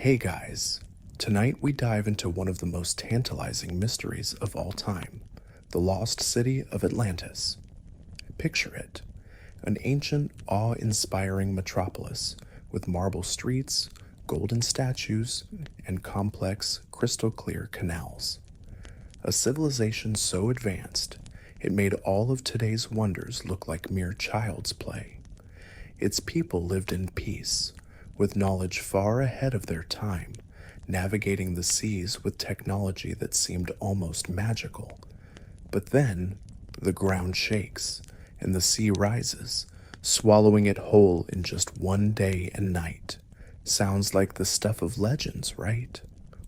Hey guys, tonight we dive into one of the most tantalizing mysteries of all time, the lost city of Atlantis. Picture it, an ancient, awe-inspiring metropolis with marble streets, golden statues, and complex, crystal-clear canals. A civilization so advanced, it made all of today's wonders look like mere child's play. Its people lived in peace, with knowledge far ahead of their time, navigating the seas with technology that seemed almost magical. But then, the ground shakes, and the sea rises, swallowing it whole in just one day and night. Sounds like the stuff of legends, right?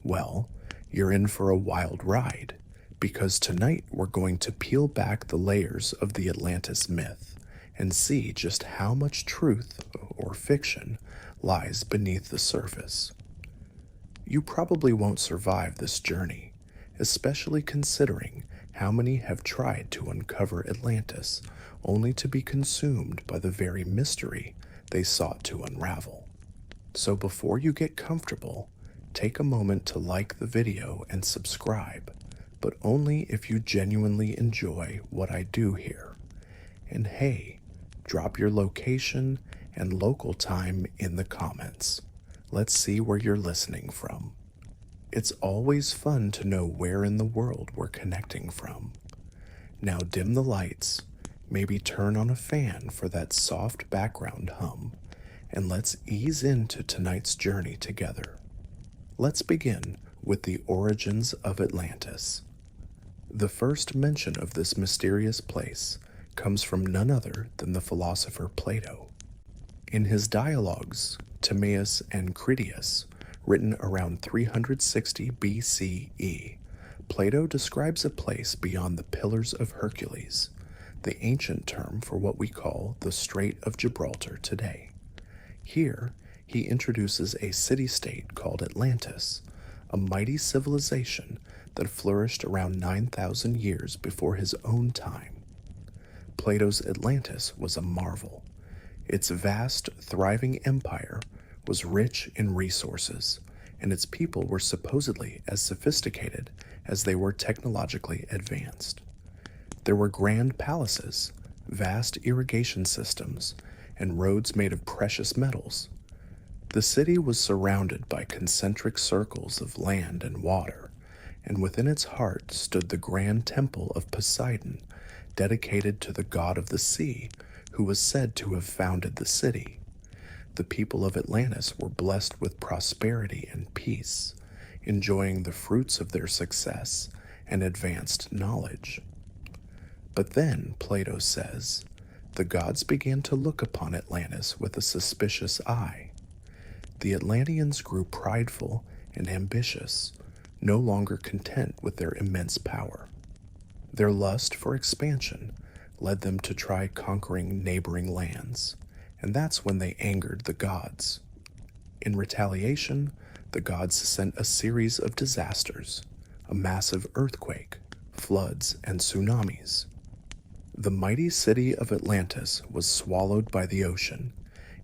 Well, you're in for a wild ride, because tonight we're going to peel back the layers of the Atlantis myth and see just how much truth, or fiction, lies beneath the surface. You probably won't survive this journey, especially considering how many have tried to uncover Atlantis only to be consumed by the very mystery they sought to unravel. So before you get comfortable, take a moment to like the video and subscribe, but only if you genuinely enjoy what I do here. And hey, drop your location and local time in the comments. Let's see where you're listening from. It's always fun to know where in the world we're connecting from. Now dim the lights, maybe turn on a fan for that soft background hum, and let's ease into tonight's journey together. Let's begin with the origins of Atlantis. The first mention of this mysterious place comes from none other than the philosopher Plato. In his dialogues, Timaeus and Critias, written around 360 BCE, Plato describes a place beyond the Pillars of Hercules, the ancient term for what we call the Strait of Gibraltar today. Here, he introduces a city-state called Atlantis, a mighty civilization that flourished around 9,000 years before his own time. Plato's Atlantis was a marvel. Its vast, thriving empire was rich in resources, and its people were supposedly as sophisticated as they were technologically advanced. There were grand palaces, vast irrigation systems, and roads made of precious metals. The city was surrounded by concentric circles of land and water, and within its heart stood the grand temple of Poseidon, dedicated to the god of the sea, who was said to have founded the city. The people of Atlantis were blessed with prosperity and peace, enjoying the fruits of their success and advanced knowledge. But then, Plato says, the gods began to look upon Atlantis with a suspicious eye. The Atlanteans grew prideful and ambitious, no longer content with their immense power. Their lust for expansion led them to try conquering neighboring lands, and that's when they angered the gods. In retaliation, the gods sent a series of disasters, a massive earthquake, floods, and tsunamis. The mighty city of Atlantis was swallowed by the ocean,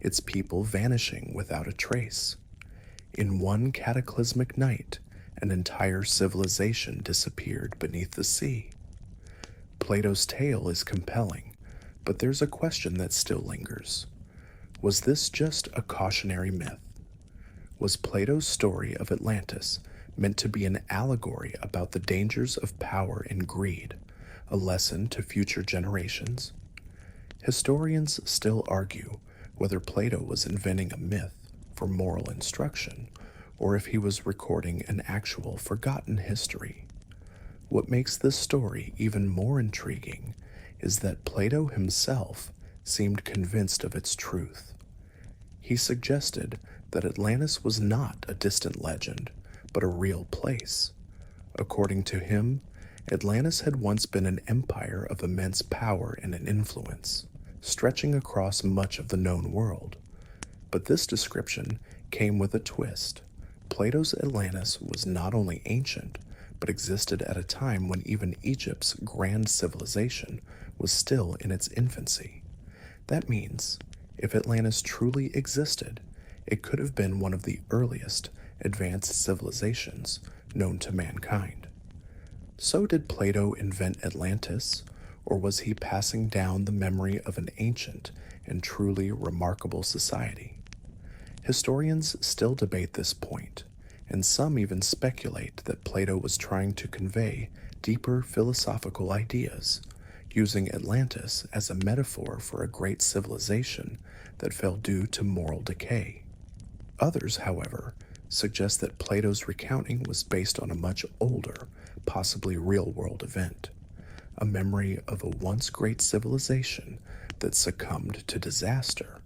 its people vanishing without a trace. In one cataclysmic night, an entire civilization disappeared beneath the sea. Plato's tale is compelling, but there's a question that still lingers. Was this just a cautionary myth? Was Plato's story of Atlantis meant to be an allegory about the dangers of power and greed, a lesson to future generations? Historians still argue whether Plato was inventing a myth for moral instruction, or if he was recording an actual forgotten history. What makes this story even more intriguing is that Plato himself seemed convinced of its truth. He suggested that Atlantis was not a distant legend, but a real place. According to him, Atlantis had once been an empire of immense power and influence, stretching across much of the known world. But this description came with a twist. Plato's Atlantis was not only ancient, but existed at a time when even Egypt's grand civilization was still in its infancy. That means, if Atlantis truly existed, it could have been one of the earliest advanced civilizations known to mankind. So, did Plato invent Atlantis, or was he passing down the memory of an ancient and truly remarkable society? Historians still debate this point, and some even speculate that Plato was trying to convey deeper philosophical ideas, using Atlantis as a metaphor for a great civilization that fell due to moral decay. Others, however, suggest that Plato's recounting was based on a much older, possibly real-world event, a memory of a once great civilization that succumbed to disaster.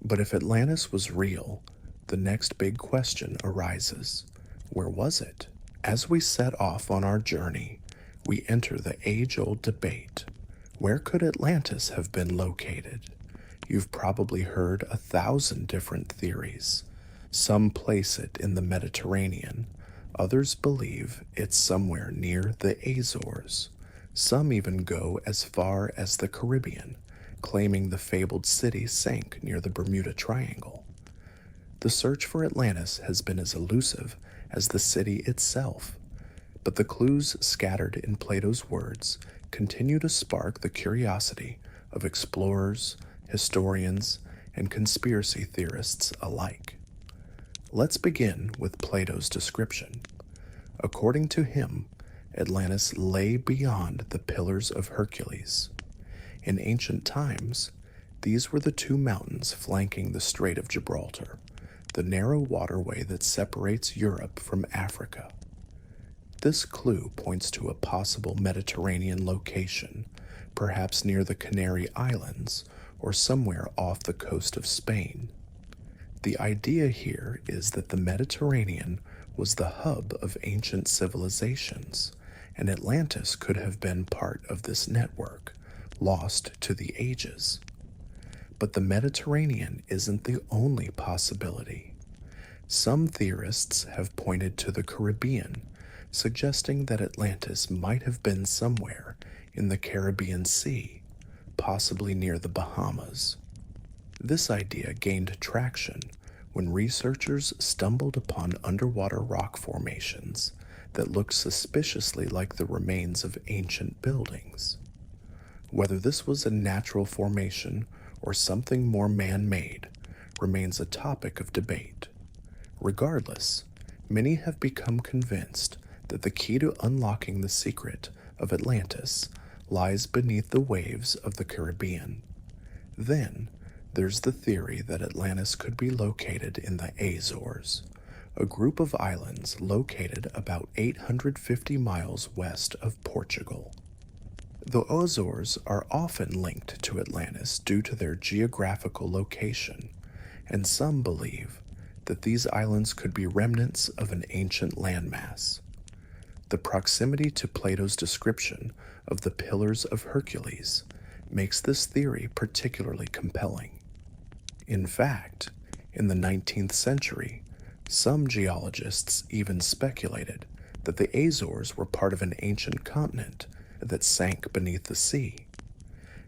But if Atlantis was real, the next big question arises. Where was it? As we set off on our journey, we enter the age-old debate. Where could Atlantis have been located? You've probably heard 1,000 different theories. Some place it in the Mediterranean. Others believe it's somewhere near the Azores. Some even go as far as the Caribbean, claiming the fabled city sank near the Bermuda Triangle. The search for Atlantis has been as elusive as the city itself, but the clues scattered in Plato's words continue to spark the curiosity of explorers, historians, and conspiracy theorists alike. Let's begin with Plato's description. According to him, Atlantis lay beyond the Pillars of Hercules. In ancient times, these were the two mountains flanking the Strait of Gibraltar, the narrow waterway that separates Europe from Africa. This clue points to a possible Mediterranean location, perhaps near the Canary Islands or somewhere off the coast of Spain. The idea here is that the Mediterranean was the hub of ancient civilizations, and Atlantis could have been part of this network, lost to the ages. But the Mediterranean isn't the only possibility. Some theorists have pointed to the Caribbean, suggesting that Atlantis might have been somewhere in the Caribbean Sea, possibly near the Bahamas. This idea gained traction when researchers stumbled upon underwater rock formations that looked suspiciously like the remains of ancient buildings. Whether this was a natural formation or something more man-made remains a topic of debate. Regardless, many have become convinced that the key to unlocking the secret of Atlantis lies beneath the waves of the Caribbean. Then, there's the theory that Atlantis could be located in the Azores, a group of islands located about 850 miles west of Portugal. The Azores are often linked to Atlantis due to their geographical location, and some believe that these islands could be remnants of an ancient landmass. The proximity to Plato's description of the Pillars of Hercules makes this theory particularly compelling. In fact, in the 19th century, some geologists even speculated that the Azores were part of an ancient continent that sank beneath the sea.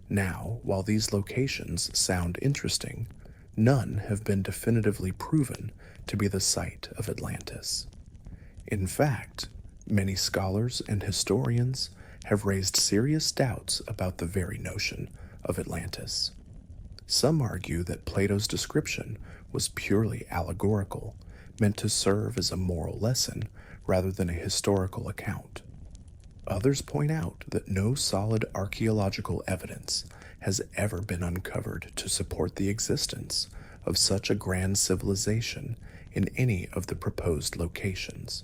Now, while these locations sound interesting, none have been definitively proven to be the site of Atlantis. In fact, many scholars and historians have raised serious doubts about the very notion of Atlantis. Some argue that Plato's description was purely allegorical, meant to serve as a moral lesson rather than a historical account. Others point out that no solid archaeological evidence has ever been uncovered to support the existence of such a grand civilization in any of the proposed locations.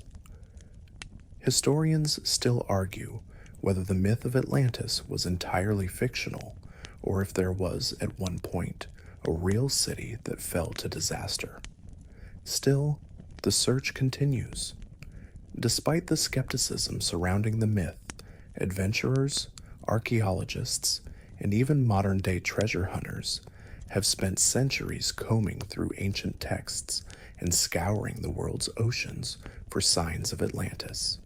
Historians still argue whether the myth of Atlantis was entirely fictional or if there was, at one point, a real city that fell to disaster. Still, the search continues. Despite the skepticism surrounding the myth, adventurers, archaeologists, and even modern-day treasure hunters have spent centuries combing through ancient texts and scouring the world's oceans for signs of Atlantis.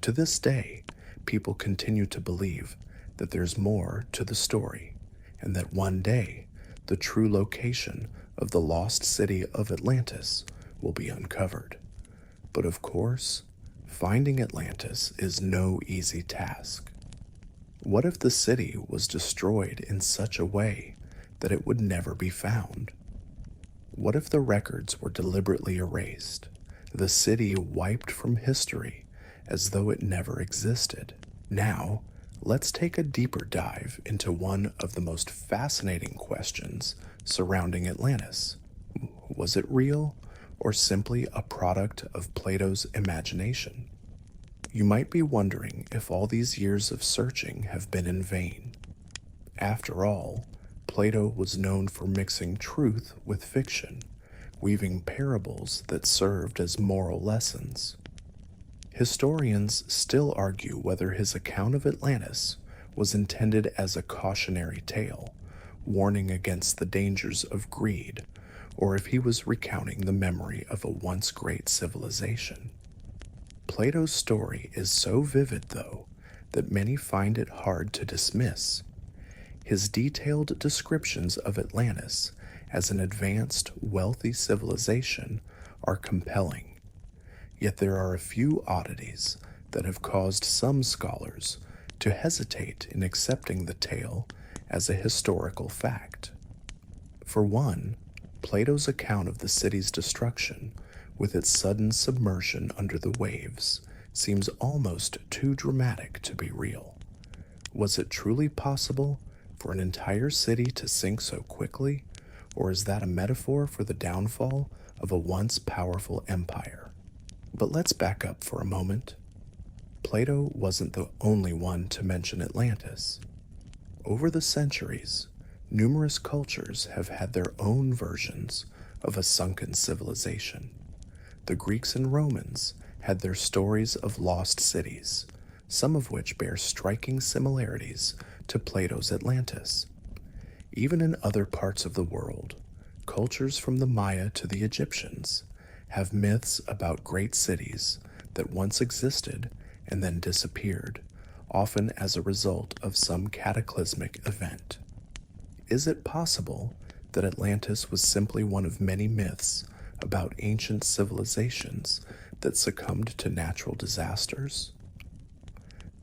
To this day, people continue to believe that there's more to the story, and that one day, the true location of the lost city of Atlantis will be uncovered. But of course, finding Atlantis is no easy task. What if the city was destroyed in such a way that it would never be found? What if the records were deliberately erased, the city wiped from history as though it never existed? Now, let's take a deeper dive into one of the most fascinating questions surrounding Atlantis. Was it real, or simply a product of Plato's imagination? You might be wondering if all these years of searching have been in vain. After all, Plato was known for mixing truth with fiction, weaving parables that served as moral lessons. Historians still argue whether his account of Atlantis was intended as a cautionary tale, warning against the dangers of greed, or if he was recounting the memory of a once great civilization. Plato's story is so vivid, though, that many find it hard to dismiss. His detailed descriptions of Atlantis as an advanced, wealthy civilization are compelling. Yet there are a few oddities that have caused some scholars to hesitate in accepting the tale as a historical fact. For one, Plato's account of the city's destruction, with its sudden submersion under the waves, seems almost too dramatic to be real. Was it truly possible for an entire city to sink so quickly, or is that a metaphor for the downfall of a once powerful empire? But let's back up for a moment. Plato wasn't the only one to mention Atlantis. Over the centuries, numerous cultures have had their own versions of a sunken civilization. The Greeks and Romans had their stories of lost cities, some of which bear striking similarities to Plato's Atlantis. Even in other parts of the world, cultures from the Maya to the Egyptians have myths about great cities that once existed and then disappeared, often as a result of some cataclysmic event. Is it possible that Atlantis was simply one of many myths about ancient civilizations that succumbed to natural disasters?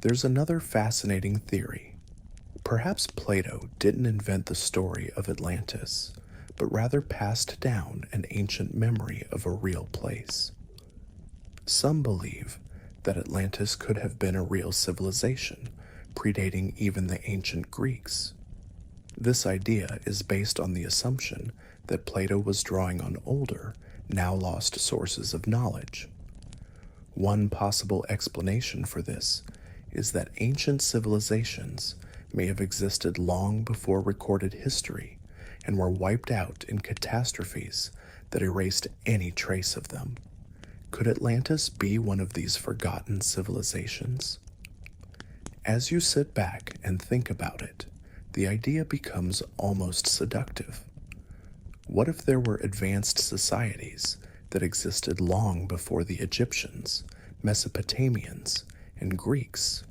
There's another fascinating theory. Perhaps Plato didn't invent the story of Atlantis, but rather passed down an ancient memory of a real place. Some believe that Atlantis could have been a real civilization, predating even the ancient Greeks. This idea is based on the assumption that Plato was drawing on older, now lost sources of knowledge. One possible explanation for this is that ancient civilizations may have existed long before recorded history and were wiped out in catastrophes that erased any trace of them. Could Atlantis be one of these forgotten civilizations? As you sit back and think about it, the idea becomes almost seductive. What if there were advanced societies that existed long before the Egyptians, Mesopotamians, and Greeks?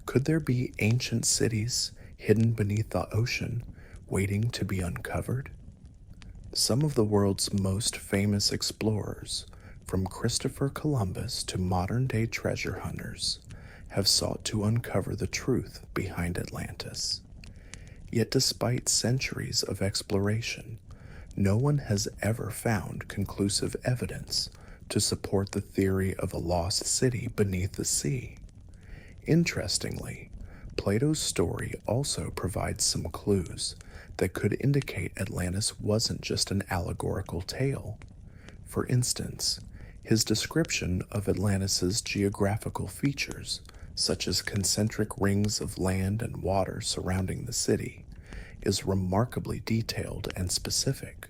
Could there be ancient cities hidden beneath the ocean, waiting to be uncovered? Some of the world's most famous explorers, from Christopher Columbus to modern-day treasure hunters, have sought to uncover the truth behind Atlantis. Yet despite centuries of exploration, no one has ever found conclusive evidence to support the theory of a lost city beneath the sea. Interestingly, Plato's story also provides some clues that could indicate Atlantis wasn't just an allegorical tale. For instance, his description of Atlantis's geographical features, such as concentric rings of land and water surrounding the city, is remarkably detailed and specific.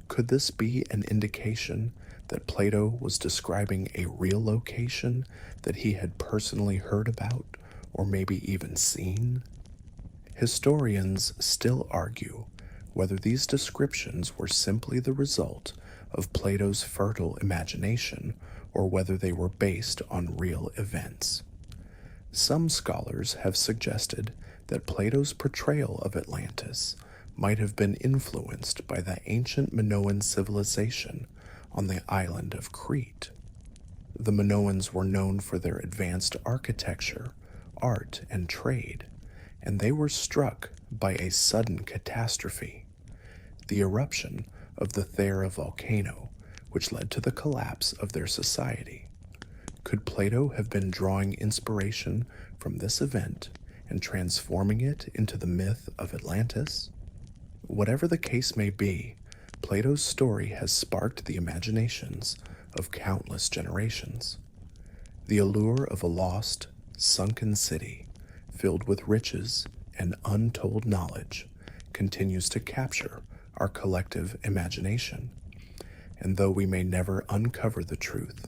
Could this be an indication that Plato was describing a real location that he had personally heard about, or maybe even seen? Historians still argue whether these descriptions were simply the result of Plato's fertile imagination or whether they were based on real events. Some scholars have suggested that Plato's portrayal of Atlantis might have been influenced by the ancient Minoan civilization on the island of Crete. The Minoans were known for their advanced architecture, art, and trade, and they were struck by a sudden catastrophe, the eruption of the Thera volcano, which led to the collapse of their society. Could Plato have been drawing inspiration from this event and transforming it into the myth of Atlantis? Whatever the case may be, Plato's story has sparked the imaginations of countless generations. The allure of a lost, sunken city filled with riches and untold knowledge continues to capture our collective imagination. And though we may never uncover the truth,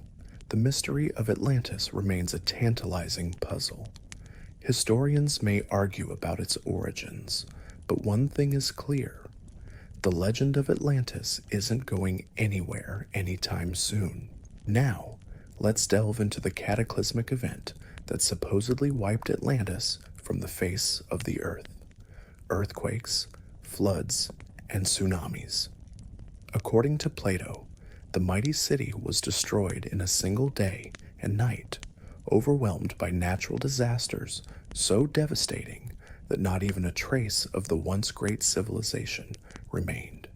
the mystery of Atlantis remains a tantalizing puzzle. Historians may argue about its origins, but one thing is clear. The legend of Atlantis isn't going anywhere anytime soon. Now, let's delve into the cataclysmic event that supposedly wiped Atlantis from the face of the earth. Earthquakes, floods, and tsunamis. According to Plato, the mighty city was destroyed in a single day and night, overwhelmed by natural disasters so devastating that not even a trace of the once great civilization remained.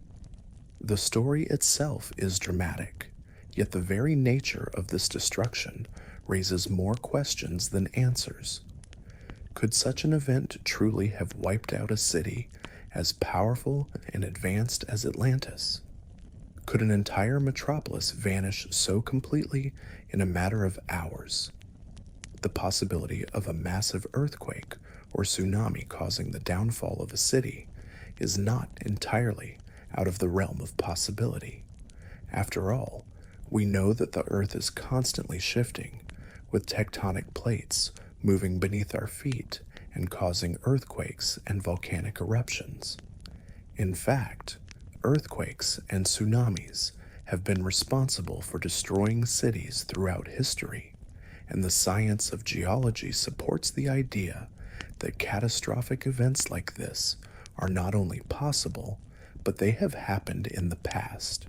The story itself is dramatic, yet the very nature of this destruction raises more questions than answers. Could such an event truly have wiped out a city as powerful and advanced as Atlantis? Could an entire metropolis vanish so completely in a matter of hours? The possibility of a massive earthquake or tsunami causing the downfall of a city is not entirely out of the realm of possibility. After all, we know that the Earth is constantly shifting, with tectonic plates moving beneath our feet and causing earthquakes and volcanic eruptions. In fact, earthquakes and tsunamis have been responsible for destroying cities throughout history, and the science of geology supports the idea that catastrophic events like this are not only possible, but they have happened in the past.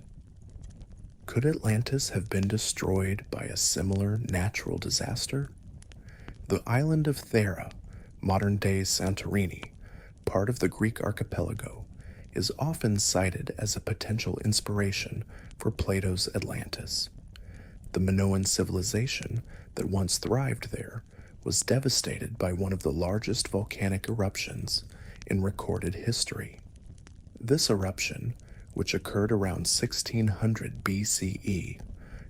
Could Atlantis have been destroyed by a similar natural disaster? The island of Thera, modern-day Santorini, part of the Greek archipelago, is often cited as a potential inspiration for Plato's Atlantis. The Minoan civilization that once thrived there was devastated by one of the largest volcanic eruptions in recorded history. This eruption, which occurred around 1600 BCE,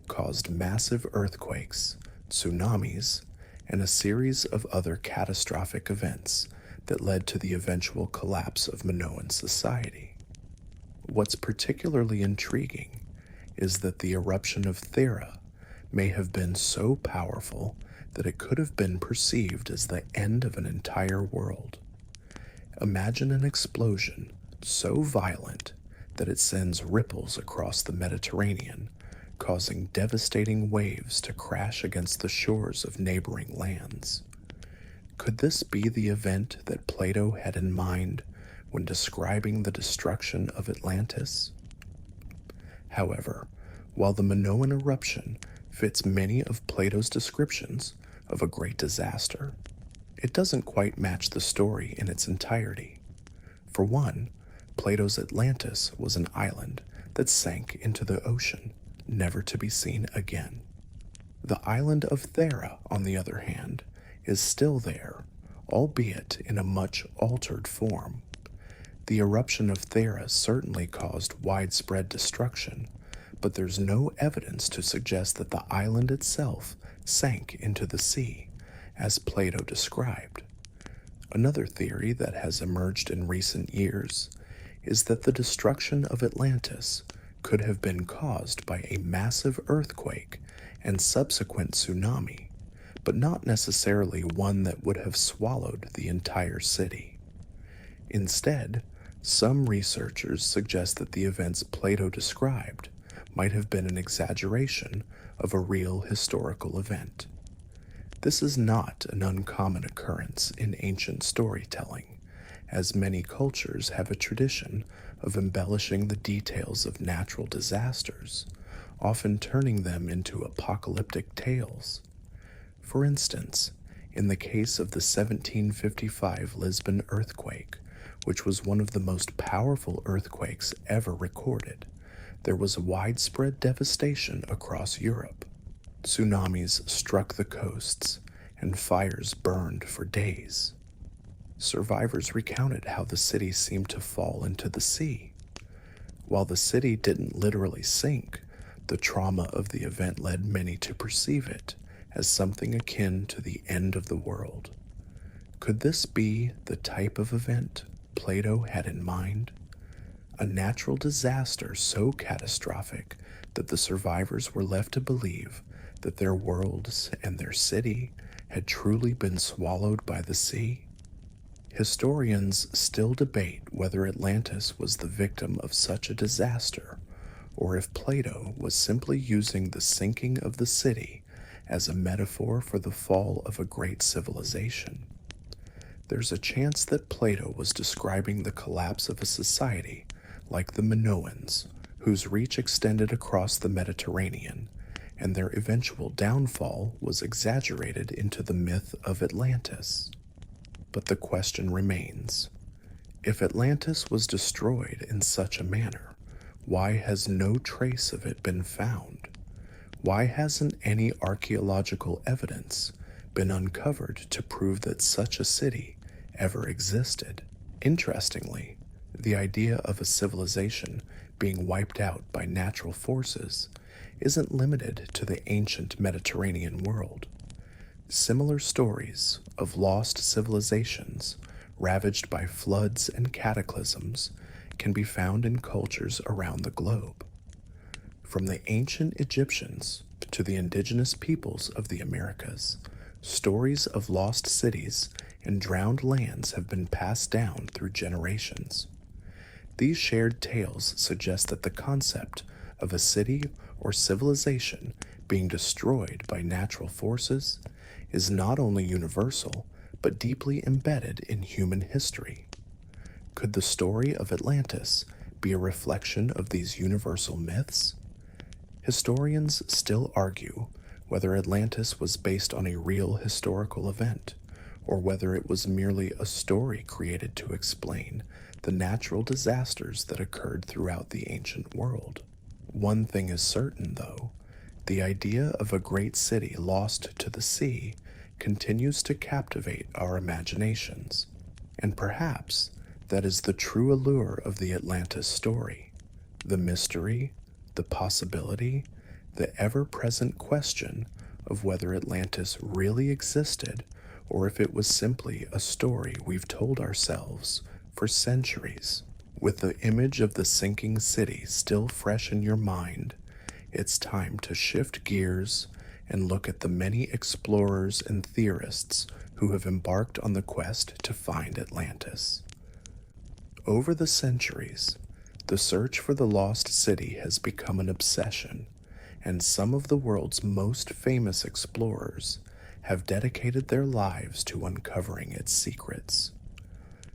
caused massive earthquakes, tsunamis, and a series of other catastrophic events that led to the eventual collapse of Minoan society. What's particularly intriguing is that the eruption of Thera may have been so powerful that it could have been perceived as the end of an entire world. Imagine an explosion so violent that it sends ripples across the Mediterranean, causing devastating waves to crash against the shores of neighboring lands. Could this be the event that Plato had in mind when describing the destruction of Atlantis? However, while the Minoan eruption fits many of Plato's descriptions of a great disaster, it doesn't quite match the story in its entirety. For one, Plato's Atlantis was an island that sank into the ocean, never to be seen again. The island of Thera, on the other hand, is still there, albeit in a much altered form. The eruption of Thera certainly caused widespread destruction, but there's no evidence to suggest that the island itself sank into the sea, as Plato described. Another theory that has emerged in recent years is that the destruction of Atlantis could have been caused by a massive earthquake and subsequent tsunami, but not necessarily one that would have swallowed the entire city. Instead, some researchers suggest that the events Plato described might have been an exaggeration of a real historical event. This is not an uncommon occurrence in ancient storytelling, as many cultures have a tradition of embellishing the details of natural disasters, often turning them into apocalyptic tales. For instance, in the case of the 1755 Lisbon earthquake, which was one of the most powerful earthquakes ever recorded, there was widespread devastation across Europe. Tsunamis struck the coasts, and fires burned for days. Survivors recounted how the city seemed to fall into the sea. While the city didn't literally sink, the trauma of the event led many to perceive it as something akin to the end of the world. Could this be the type of event Plato had in mind? A natural disaster so catastrophic that the survivors were left to believe that their worlds and their city had truly been swallowed by the sea? Historians still debate whether Atlantis was the victim of such a disaster, or if Plato was simply using the sinking of the city as a metaphor for the fall of a great civilization. There's a chance that Plato was describing the collapse of a society like the Minoans, whose reach extended across the Mediterranean, and their eventual downfall was exaggerated into the myth of Atlantis. But the question remains, if Atlantis was destroyed in such a manner, why has no trace of it been found? Why hasn't any archaeological evidence been uncovered to prove that such a city ever existed? Interestingly, the idea of a civilization being wiped out by natural forces isn't limited to the ancient Mediterranean world. Similar stories of lost civilizations ravaged by floods and cataclysms can be found in cultures around the globe. From the ancient Egyptians to the indigenous peoples of the Americas, stories of lost cities and drowned lands have been passed down through generations. These shared tales suggest that the concept of a city or civilization being destroyed by natural forces is not only universal, but deeply embedded in human history. Could the story of Atlantis be a reflection of these universal myths? Historians still argue whether Atlantis was based on a real historical event, or whether it was merely a story created to explain the natural disasters that occurred throughout the ancient world. One thing is certain, though, the idea of a great city lost to the sea continues to captivate our imaginations, and perhaps that is the true allure of the Atlantis story: the mystery, the possibility, the ever-present question of whether Atlantis really existed or if it was simply a story we've told ourselves for centuries. With the image of the sinking city still fresh in your mind, it's time to shift gears and look at the many explorers and theorists who have embarked on the quest to find Atlantis. Over the centuries, the search for the lost city has become an obsession, and some of the world's most famous explorers have dedicated their lives to uncovering its secrets.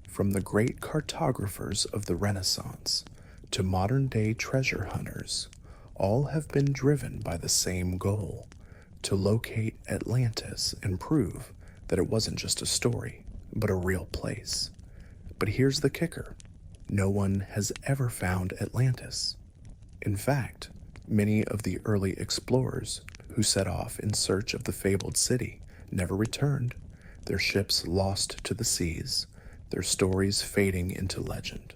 From the great cartographers of the Renaissance to modern-day treasure hunters, all have been driven by the same goal: to locate Atlantis and prove that it wasn't just a story, but a real place. But here's the kicker: no one has ever found Atlantis. In fact, many of the early explorers who set off in search of the fabled city never returned, their ships lost to the seas, their stories fading into legend.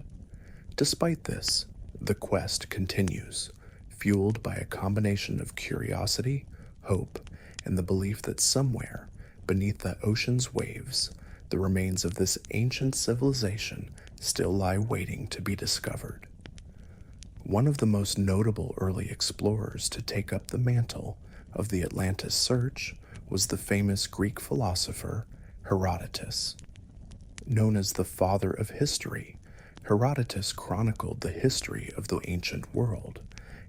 Despite this, the quest continues, fueled by a combination of curiosity, hope, and the belief that somewhere, beneath the ocean's waves, the remains of this ancient civilization still lie waiting to be discovered. One of the most notable early explorers to take up the mantle of the Atlantis search was the famous Greek philosopher Herodotus. Known as the father of history, Herodotus chronicled the history of the ancient world,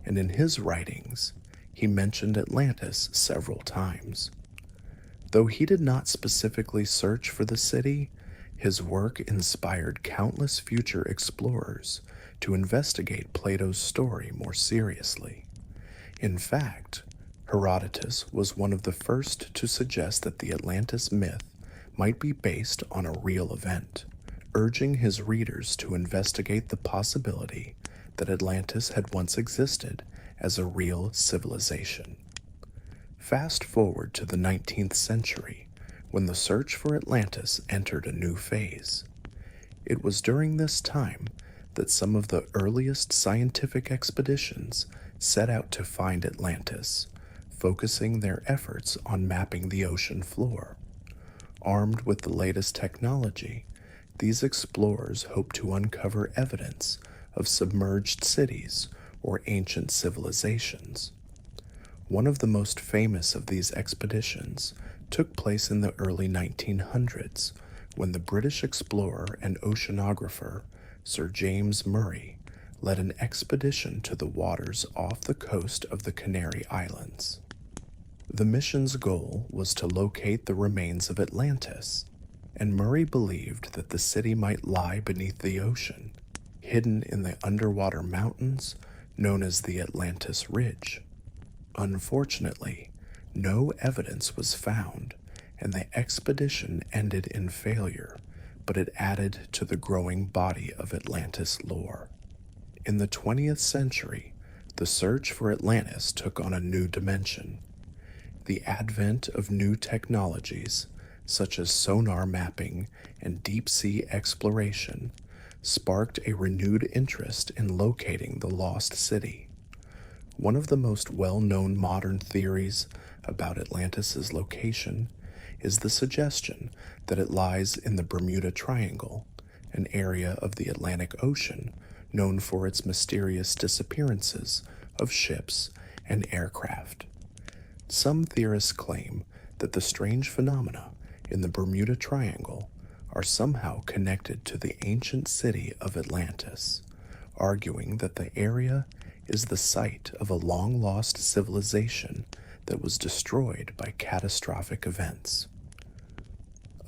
and in his writings, he mentioned Atlantis several times. Though he did not specifically search for the city, his work inspired countless future explorers to investigate Plato's story more seriously. In fact, Herodotus was one of the first to suggest that the Atlantis myth might be based on a real event, urging his readers to investigate the possibility that Atlantis had once existed as a real civilization. Fast forward to the 19th century, when the search for Atlantis entered a new phase. It was during this time that some of the earliest scientific expeditions set out to find Atlantis, focusing their efforts on mapping the ocean floor. Armed with the latest technology, these explorers hoped to uncover evidence of submerged cities or ancient civilizations. One of the most famous of these expeditions took place in the early 1900s when the British explorer and oceanographer Sir James Murray led an expedition to the waters off the coast of the Canary Islands. The mission's goal was to locate the remains of Atlantis, and Murray believed that the city might lie beneath the ocean, hidden in the underwater mountains known as the Atlantis Ridge. Unfortunately, no evidence was found, and the expedition ended in failure, but it added to the growing body of Atlantis lore. In the 20th century, the search for Atlantis took on a new dimension. The advent of new technologies, such as sonar mapping and deep-sea exploration, sparked a renewed interest in locating the lost city. One of the most well-known modern theories about Atlantis' location is the suggestion that it lies in the Bermuda Triangle, an area of the Atlantic Ocean known for its mysterious disappearances of ships and aircraft. Some theorists claim that the strange phenomena in the Bermuda Triangle are somehow connected to the ancient city of Atlantis, arguing that the area is the site of a long-lost civilization that was destroyed by catastrophic events.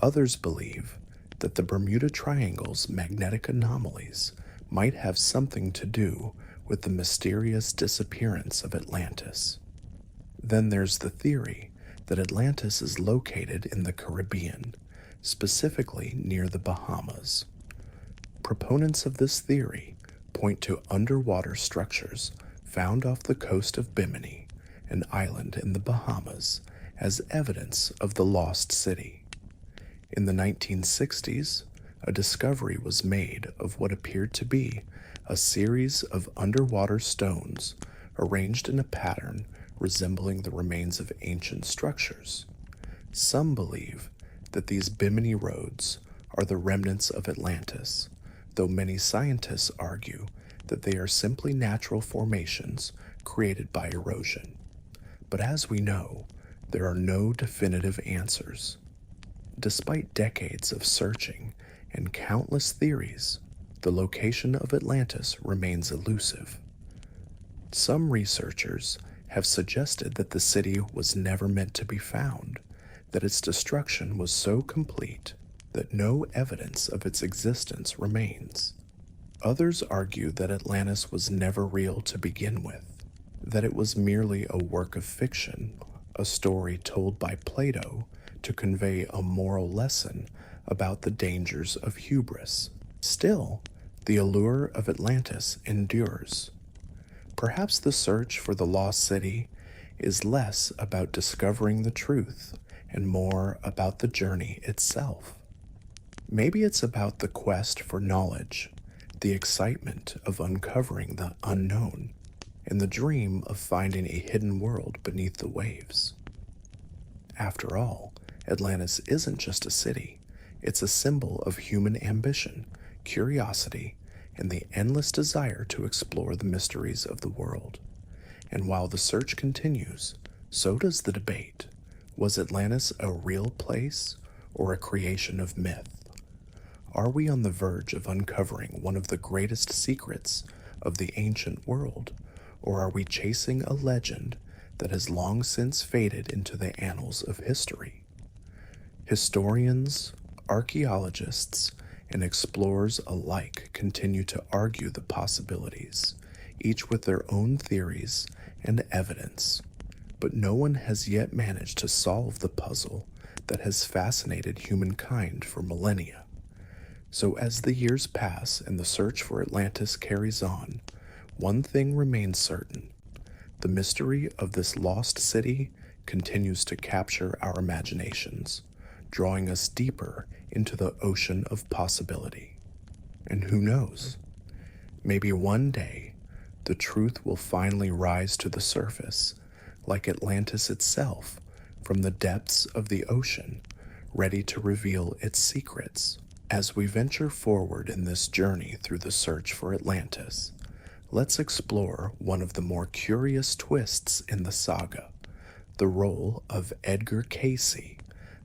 Others believe that the Bermuda Triangle's magnetic anomalies might have something to do with the mysterious disappearance of Atlantis. Then there's the theory that Atlantis is located in the Caribbean, specifically near the Bahamas. Proponents of this theory point to underwater structures found off the coast of Bimini, an island in the Bahamas, as evidence of the lost city. In the 1960s, a discovery was made of what appeared to be a series of underwater stones arranged in a pattern resembling the remains of ancient structures. Some believe that these Bimini roads are the remnants of Atlantis, though many scientists argue that they are simply natural formations created by erosion. But as we know, there are no definitive answers. Despite decades of searching and countless theories, the location of Atlantis remains elusive. Some researchers have suggested that the city was never meant to be found, that its destruction was so complete that no evidence of its existence remains. Others argue that Atlantis was never real to begin with, that it was merely a work of fiction, a story told by Plato to convey a moral lesson about the dangers of hubris. Still, the allure of Atlantis endures. Perhaps the search for the lost city is less about discovering the truth and more about the journey itself. Maybe it's about the quest for knowledge, the excitement of uncovering the unknown, and the dream of finding a hidden world beneath the waves. After all, Atlantis isn't just a city, it's a symbol of human ambition, curiosity, and the endless desire to explore the mysteries of the world. And while the search continues, so does the debate. Was Atlantis a real place or a creation of myth? Are we on the verge of uncovering one of the greatest secrets of the ancient world, or are we chasing a legend that has long since faded into the annals of history? Historians, archaeologists, and explorers alike continue to argue the possibilities, each with their own theories and evidence, but no one has yet managed to solve the puzzle that has fascinated humankind for millennia. So as the years pass and the search for Atlantis carries on, one thing remains certain. The mystery of this lost city continues to capture our imaginations, drawing us deeper into the ocean of possibility. And who knows? Maybe one day, the truth will finally rise to the surface, like Atlantis itself, from the depths of the ocean, ready to reveal its secrets. As we venture forward in this journey through the search for Atlantis, let's explore one of the more curious twists in the saga, the role of Edgar Cayce,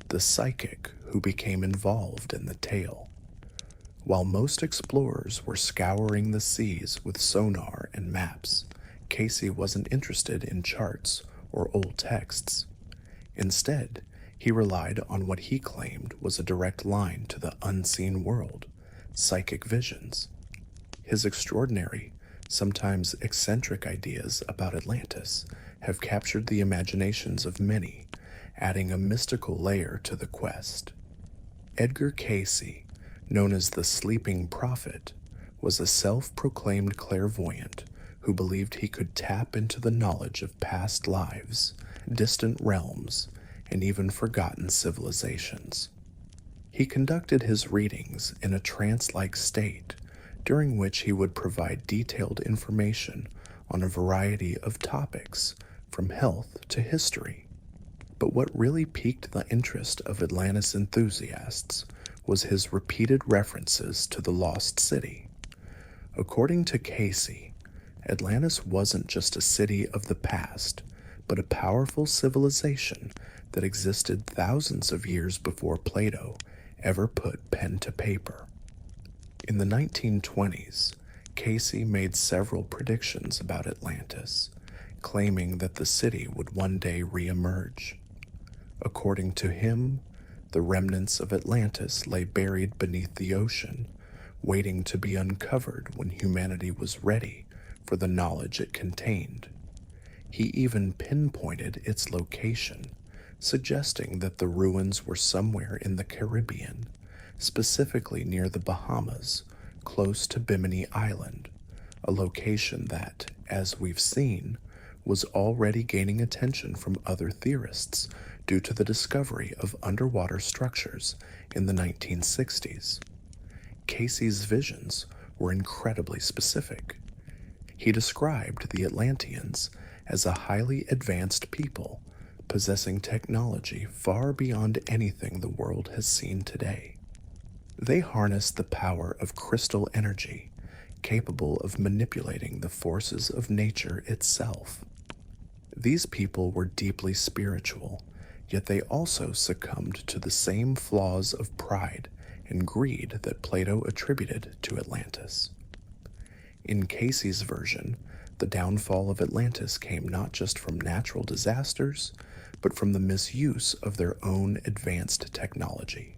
the psychic who became involved in the tale. While most explorers were scouring the seas with sonar and maps, Cayce wasn't interested in charts or old texts. Instead, he relied on what he claimed was a direct line to the unseen world, psychic visions. His extraordinary, sometimes eccentric ideas about Atlantis have captured the imaginations of many, adding a mystical layer to the quest. Edgar Cayce, known as the Sleeping Prophet, was a self-proclaimed clairvoyant who believed he could tap into the knowledge of past lives, distant realms, and even forgotten civilizations. He conducted his readings in a trance-like state, during which he would provide detailed information on a variety of topics, from health to history. But what really piqued the interest of Atlantis enthusiasts was his repeated references to the lost city. According to Cayce, Atlantis wasn't just a city of the past, but a powerful civilization that existed thousands of years before Plato ever put pen to paper. In the 1920s, Cayce made several predictions about Atlantis, claiming that the city would one day re-emerge. According to him, the remnants of Atlantis lay buried beneath the ocean, waiting to be uncovered when humanity was ready for the knowledge it contained. He even pinpointed its location, suggesting that the ruins were somewhere in the Caribbean, specifically near the Bahamas, close to Bimini Island, a location that, as we've seen, was already gaining attention from other theorists due to the discovery of underwater structures in the 1960s. Cayce's visions were incredibly specific. He described the Atlanteans as a highly advanced people, possessing technology far beyond anything the world has seen today. They harnessed the power of crystal energy, capable of manipulating the forces of nature itself. These people were deeply spiritual, yet they also succumbed to the same flaws of pride and greed that Plato attributed to Atlantis. In Cayce's version, the downfall of Atlantis came not just from natural disasters, but from the misuse of their own advanced technology.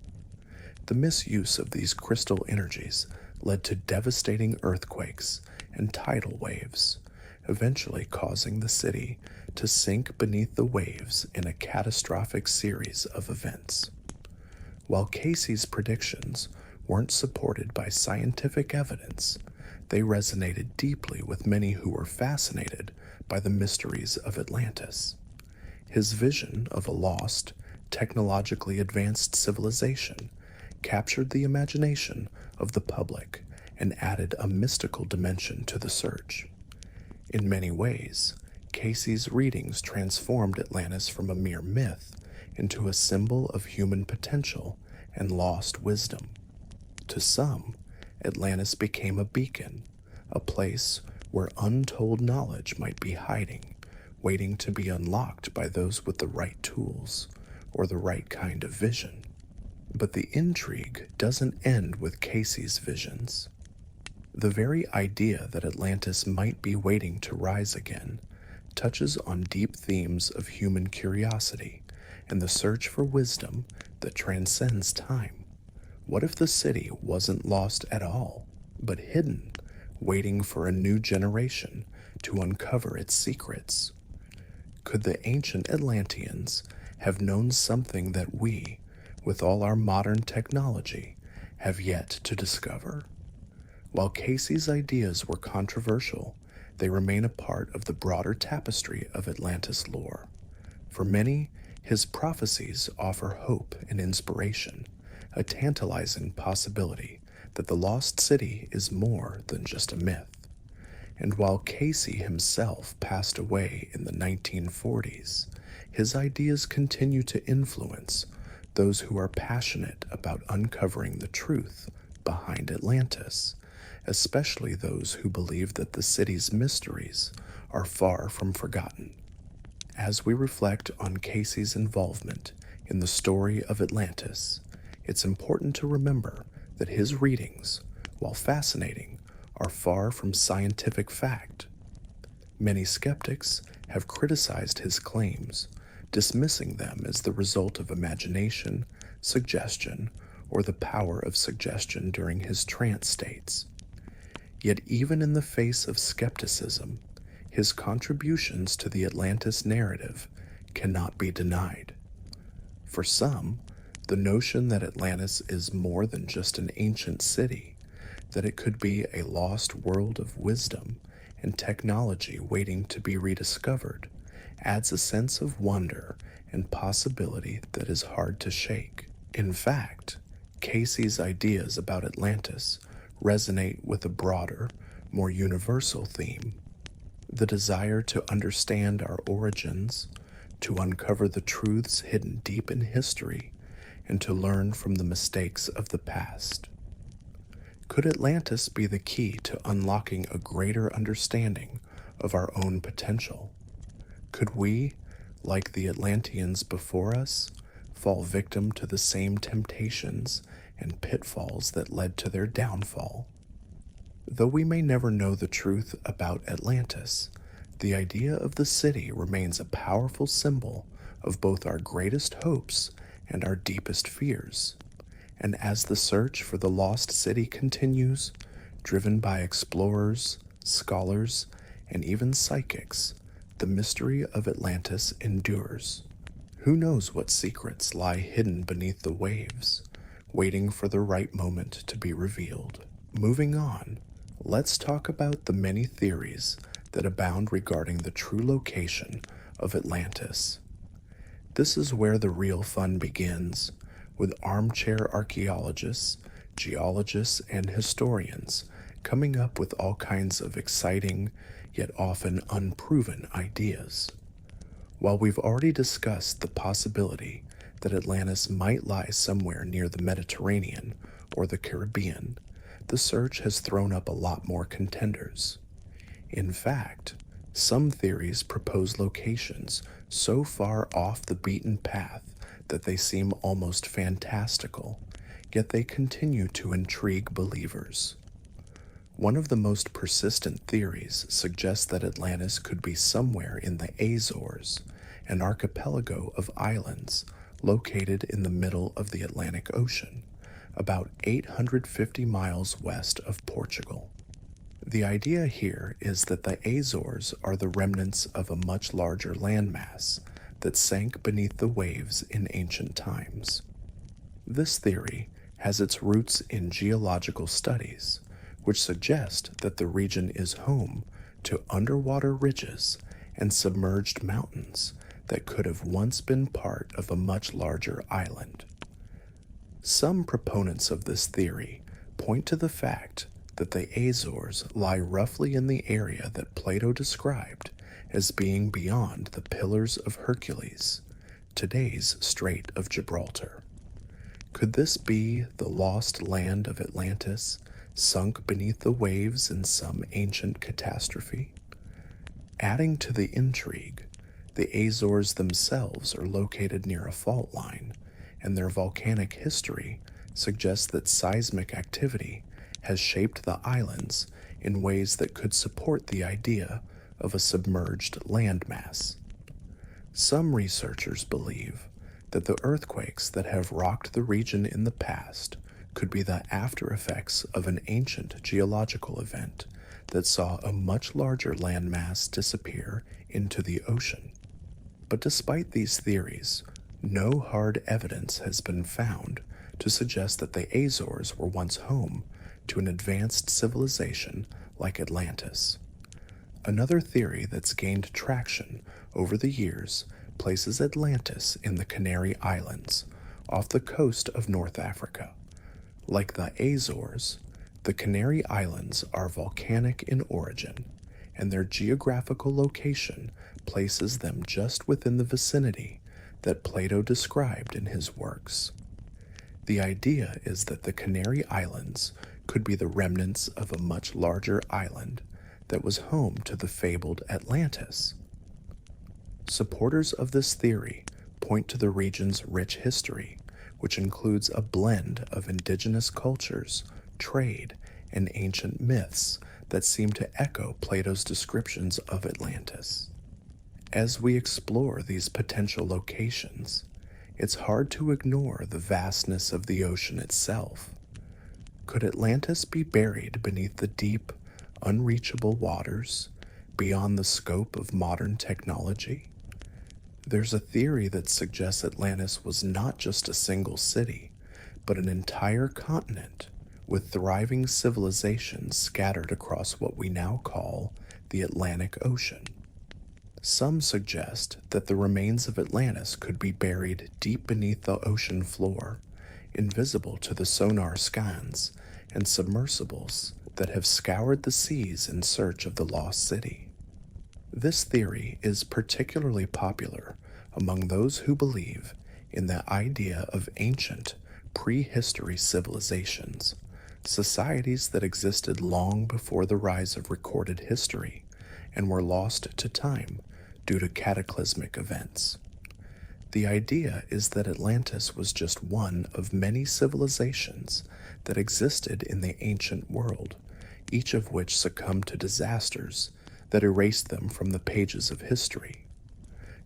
The misuse of these crystal energies led to devastating earthquakes and tidal waves, eventually causing the city to sink beneath the waves in a catastrophic series of events. While Cayce's predictions weren't supported by scientific evidence, they resonated deeply with many who were fascinated by the mysteries of Atlantis. His vision of a lost, technologically advanced civilization captured the imagination of the public and added a mystical dimension to the search. In many ways, Cayce's readings transformed Atlantis from a mere myth into a symbol of human potential and lost wisdom. To some, Atlantis became a beacon, a place where untold knowledge might be hiding, waiting to be unlocked by those with the right tools or the right kind of vision. But the intrigue doesn't end with Cayce's visions. The very idea that Atlantis might be waiting to rise again touches on deep themes of human curiosity and the search for wisdom that transcends time. What if the city wasn't lost at all, but hidden, waiting for a new generation to uncover its secrets. Could the ancient Atlanteans have known something that we, with all our modern technology, have yet to discover? While Casey's ideas were controversial, they remain a part of the broader tapestry of Atlantis lore. For many, his prophecies offer hope and inspiration, a tantalizing possibility that the lost city is more than just a myth. And while Casey himself passed away in the 1940s, his ideas continue to influence those who are passionate about uncovering the truth behind Atlantis, especially those who believe that the city's mysteries are far from forgotten. As we reflect on Casey's involvement in the story of Atlantis, it's important to remember that his readings, while fascinating, are far from scientific fact. Many skeptics have criticized his claims, dismissing them as the result of imagination, suggestion, or the power of suggestion during his trance states. Yet even in the face of skepticism, his contributions to the Atlantis narrative cannot be denied. For some, the notion that Atlantis is more than just an ancient city, that it could be a lost world of wisdom and technology waiting to be rediscovered, adds a sense of wonder and possibility that is hard to shake. In fact, Casey's ideas about Atlantis resonate with a broader, more universal theme: the desire to understand our origins, to uncover the truths hidden deep in history, and to learn from the mistakes of the past. Could Atlantis be the key to unlocking a greater understanding of our own potential? Could we, like the Atlanteans before us, fall victim to the same temptations and pitfalls that led to their downfall? Though we may never know the truth about Atlantis, the idea of the city remains a powerful symbol of both our greatest hopes and our deepest fears. And as the search for the lost city continues, driven by explorers, scholars, and even psychics, the mystery of Atlantis endures. Who knows what secrets lie hidden beneath the waves, waiting for the right moment to be revealed? Moving on, let's talk about the many theories that abound regarding the true location of Atlantis. This is where the real fun begins, with armchair archaeologists, geologists, and historians coming up with all kinds of exciting, yet often unproven ideas. While we've already discussed the possibility that Atlantis might lie somewhere near the Mediterranean or the Caribbean, the search has thrown up a lot more contenders. In fact, some theories propose locations so far off the beaten path that they seem almost fantastical, yet they continue to intrigue believers. One of the most persistent theories suggests that Atlantis could be somewhere in the Azores, an archipelago of islands located in the middle of the Atlantic Ocean, about 850 miles west of Portugal. The idea here is that the Azores are the remnants of a much larger landmass that sank beneath the waves in ancient times. This theory has its roots in geological studies, which suggest that the region is home to underwater ridges and submerged mountains that could have once been part of a much larger island. Some proponents of this theory point to the fact that the Azores lie roughly in the area that Plato described as being beyond the Pillars of Hercules, today's Strait of Gibraltar. Could this be the lost land of Atlantis, sunk beneath the waves in some ancient catastrophe? Adding to the intrigue, the Azores themselves are located near a fault line, and their volcanic history suggests that seismic activity has shaped the islands in ways that could support the idea of a submerged landmass. Some researchers believe that the earthquakes that have rocked the region in the past could be the after effects of an ancient geological event that saw a much larger landmass disappear into the ocean. But despite these theories, no hard evidence has been found to suggest that the Azores were once home to an advanced civilization like Atlantis. Another theory that's gained traction over the years places Atlantis in the Canary Islands, off the coast of North Africa. Like the Azores, the Canary Islands are volcanic in origin, and their geographical location places them just within the vicinity that Plato described in his works. The idea is that the Canary Islands could be the remnants of a much larger island that was home to the fabled Atlantis. Supporters of this theory point to the region's rich history, which includes a blend of indigenous cultures, trade, and ancient myths that seem to echo Plato's descriptions of Atlantis. As we explore these potential locations, it's hard to ignore the vastness of the ocean itself. Could Atlantis be buried beneath the deep, unreachable waters, beyond the scope of modern technology? There's a theory that suggests Atlantis was not just a single city, but an entire continent with thriving civilizations scattered across what we now call the Atlantic Ocean. Some suggest that the remains of Atlantis could be buried deep beneath the ocean floor, invisible to the sonar scans and submersibles that have scoured the seas in search of the lost city. This theory is particularly popular among those who believe in the idea of ancient, prehistory civilizations, societies that existed long before the rise of recorded history and were lost to time due to cataclysmic events. The idea is that Atlantis was just one of many civilizations that existed in the ancient world, each of which succumbed to disasters that erased them from the pages of history.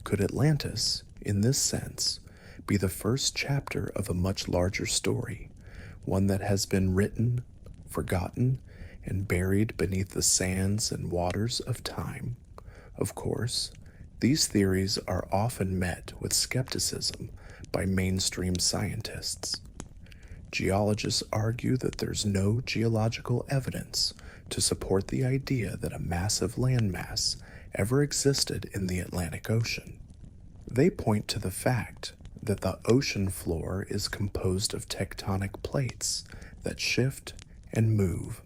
Could Atlantis, in this sense, be the first chapter of a much larger story, one that has been written, forgotten, and buried beneath the sands and waters of time? Of course, these theories are often met with skepticism by mainstream scientists. Geologists argue that there's no geological evidence to support the idea that a massive landmass ever existed in the Atlantic Ocean. They point to the fact that the ocean floor is composed of tectonic plates that shift and move,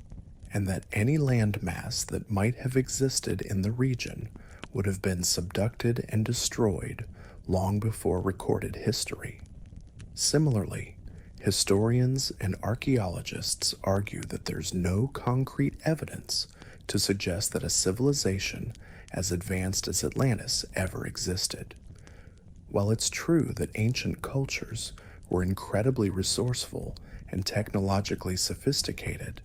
and that any landmass that might have existed in the region would have been subducted and destroyed long before recorded history. Similarly, historians and archaeologists argue that there's no concrete evidence to suggest that a civilization as advanced as Atlantis ever existed. While it's true that ancient cultures were incredibly resourceful and technologically sophisticated,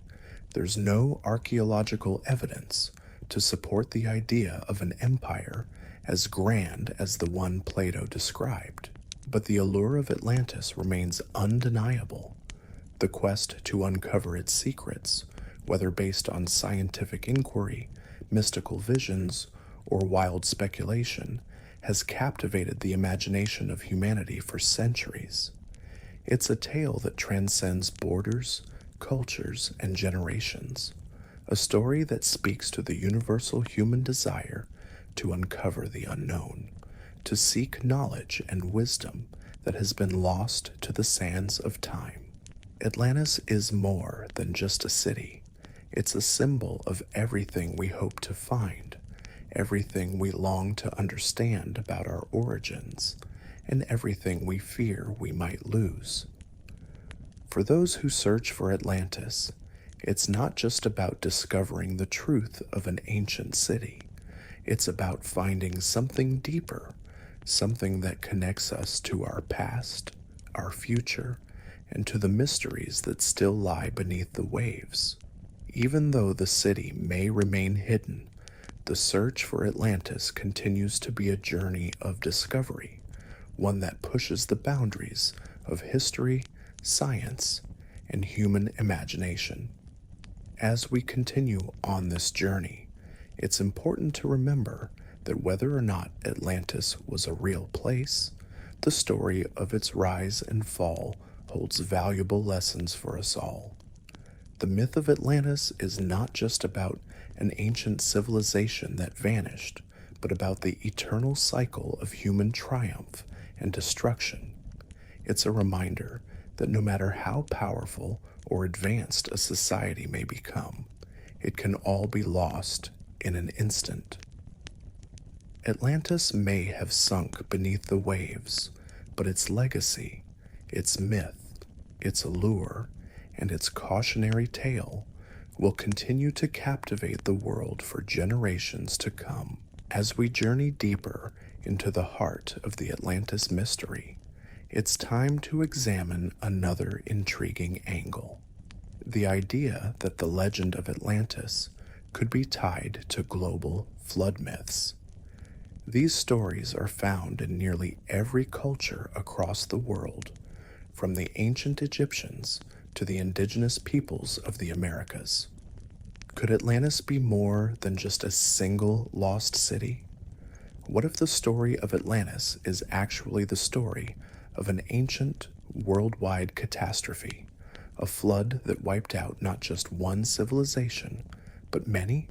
there's no archaeological evidence to support the idea of an empire as grand as the one Plato described. But the allure of Atlantis remains undeniable. The quest to uncover its secrets, whether based on scientific inquiry, mystical visions, or wild speculation, has captivated the imagination of humanity for centuries. It's a tale that transcends borders, cultures, and generations. A story that speaks to the universal human desire to uncover the unknown, to seek knowledge and wisdom that has been lost to the sands of time. Atlantis is more than just a city. It's a symbol of everything we hope to find, everything we long to understand about our origins, and everything we fear we might lose. For those who search for Atlantis, it's not just about discovering the truth of an ancient city. It's about finding something deeper, something that connects us to our past, our future, and to the mysteries that still lie beneath the waves. Even though the city may remain hidden, the search for Atlantis continues to be a journey of discovery, one that pushes the boundaries of history, science, and human imagination. As we continue on this journey, it's important to remember that whether or not Atlantis was a real place, the story of its rise and fall holds valuable lessons for us all. The myth of Atlantis is not just about an ancient civilization that vanished, but about the eternal cycle of human triumph and destruction. It's a reminder that no matter how powerful or advanced a society may become, it can all be lost in an instant. Atlantis may have sunk beneath the waves, but its legacy, its myth, its allure, and its cautionary tale will continue to captivate the world for generations to come. As we journey deeper into the heart of the Atlantis mystery, it's time to examine another intriguing angle. The idea that the legend of Atlantis could be tied to global flood myths. These stories are found in nearly every culture across the world, from the ancient Egyptians to the indigenous peoples of the Americas. Could Atlantis be more than just a single lost city? What if the story of Atlantis is actually the story of an ancient, worldwide catastrophe, a flood that wiped out not just one civilization, but many?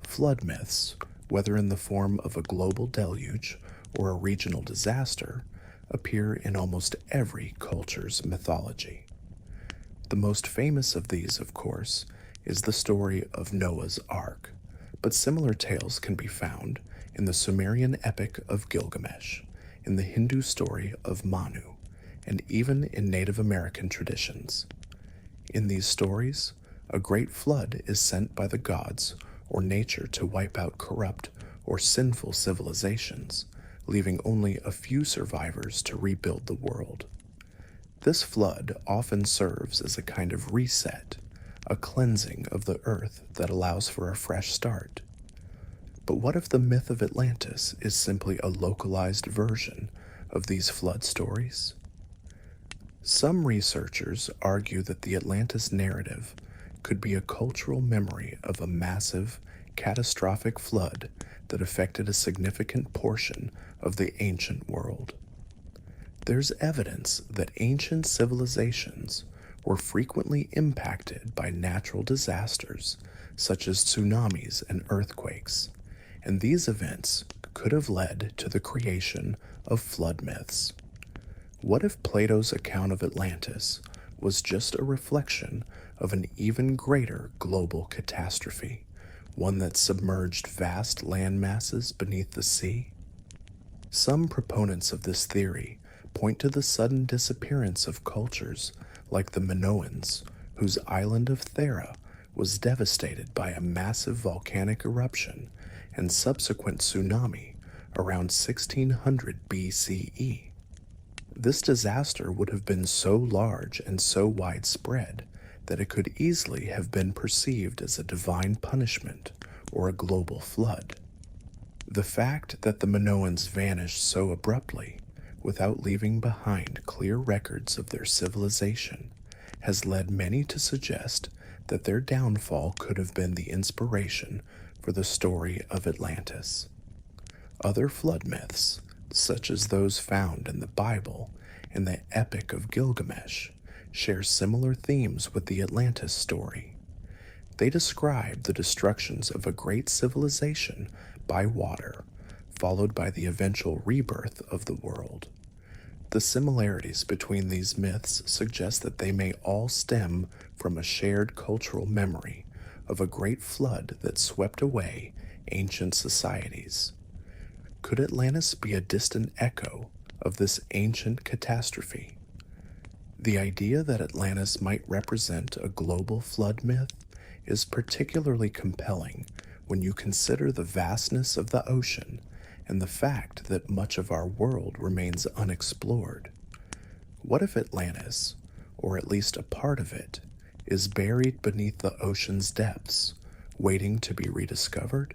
Flood myths, whether in the form of a global deluge or a regional disaster, appear in almost every culture's mythology. The most famous of these, of course, is the story of Noah's Ark, but similar tales can be found in the Sumerian epic of Gilgamesh, in the Hindu story of Manu, and even in Native American traditions. In these stories, a great flood is sent by the gods or nature to wipe out corrupt or sinful civilizations, leaving only a few survivors to rebuild the world. This flood often serves as a kind of reset, a cleansing of the earth that allows for a fresh start. But what if the myth of Atlantis is simply a localized version of these flood stories? Some researchers argue that the Atlantis narrative could be a cultural memory of a massive, catastrophic flood that affected a significant portion of the ancient world. There's evidence that ancient civilizations were frequently impacted by natural disasters such as tsunamis and earthquakes, and these events could have led to the creation of flood myths. What if Plato's account of Atlantis was just a reflection of an even greater global catastrophe, one that submerged vast land masses beneath the sea? Some proponents of this theory point to the sudden disappearance of cultures like the Minoans, whose island of Thera was devastated by a massive volcanic eruption and subsequent tsunami around 1600 BCE. This disaster would have been so large and so widespread that it could easily have been perceived as a divine punishment or a global flood. The fact that the Minoans vanished so abruptly, without leaving behind clear records of their civilization, has led many to suggest that their downfall could have been the inspiration for the story of Atlantis. Other flood myths, such as those found in the Bible and the Epic of Gilgamesh, share similar themes with the Atlantis story. They describe the destructions of a great civilization by water, followed by the eventual rebirth of the world. The similarities between these myths suggest that they may all stem from a shared cultural memory of a great flood that swept away ancient societies. Could Atlantis be a distant echo of this ancient catastrophe? The idea that Atlantis might represent a global flood myth is particularly compelling when you consider the vastness of the ocean and the fact that much of our world remains unexplored. What if Atlantis, or at least a part of it, is buried beneath the ocean's depths, waiting to be rediscovered?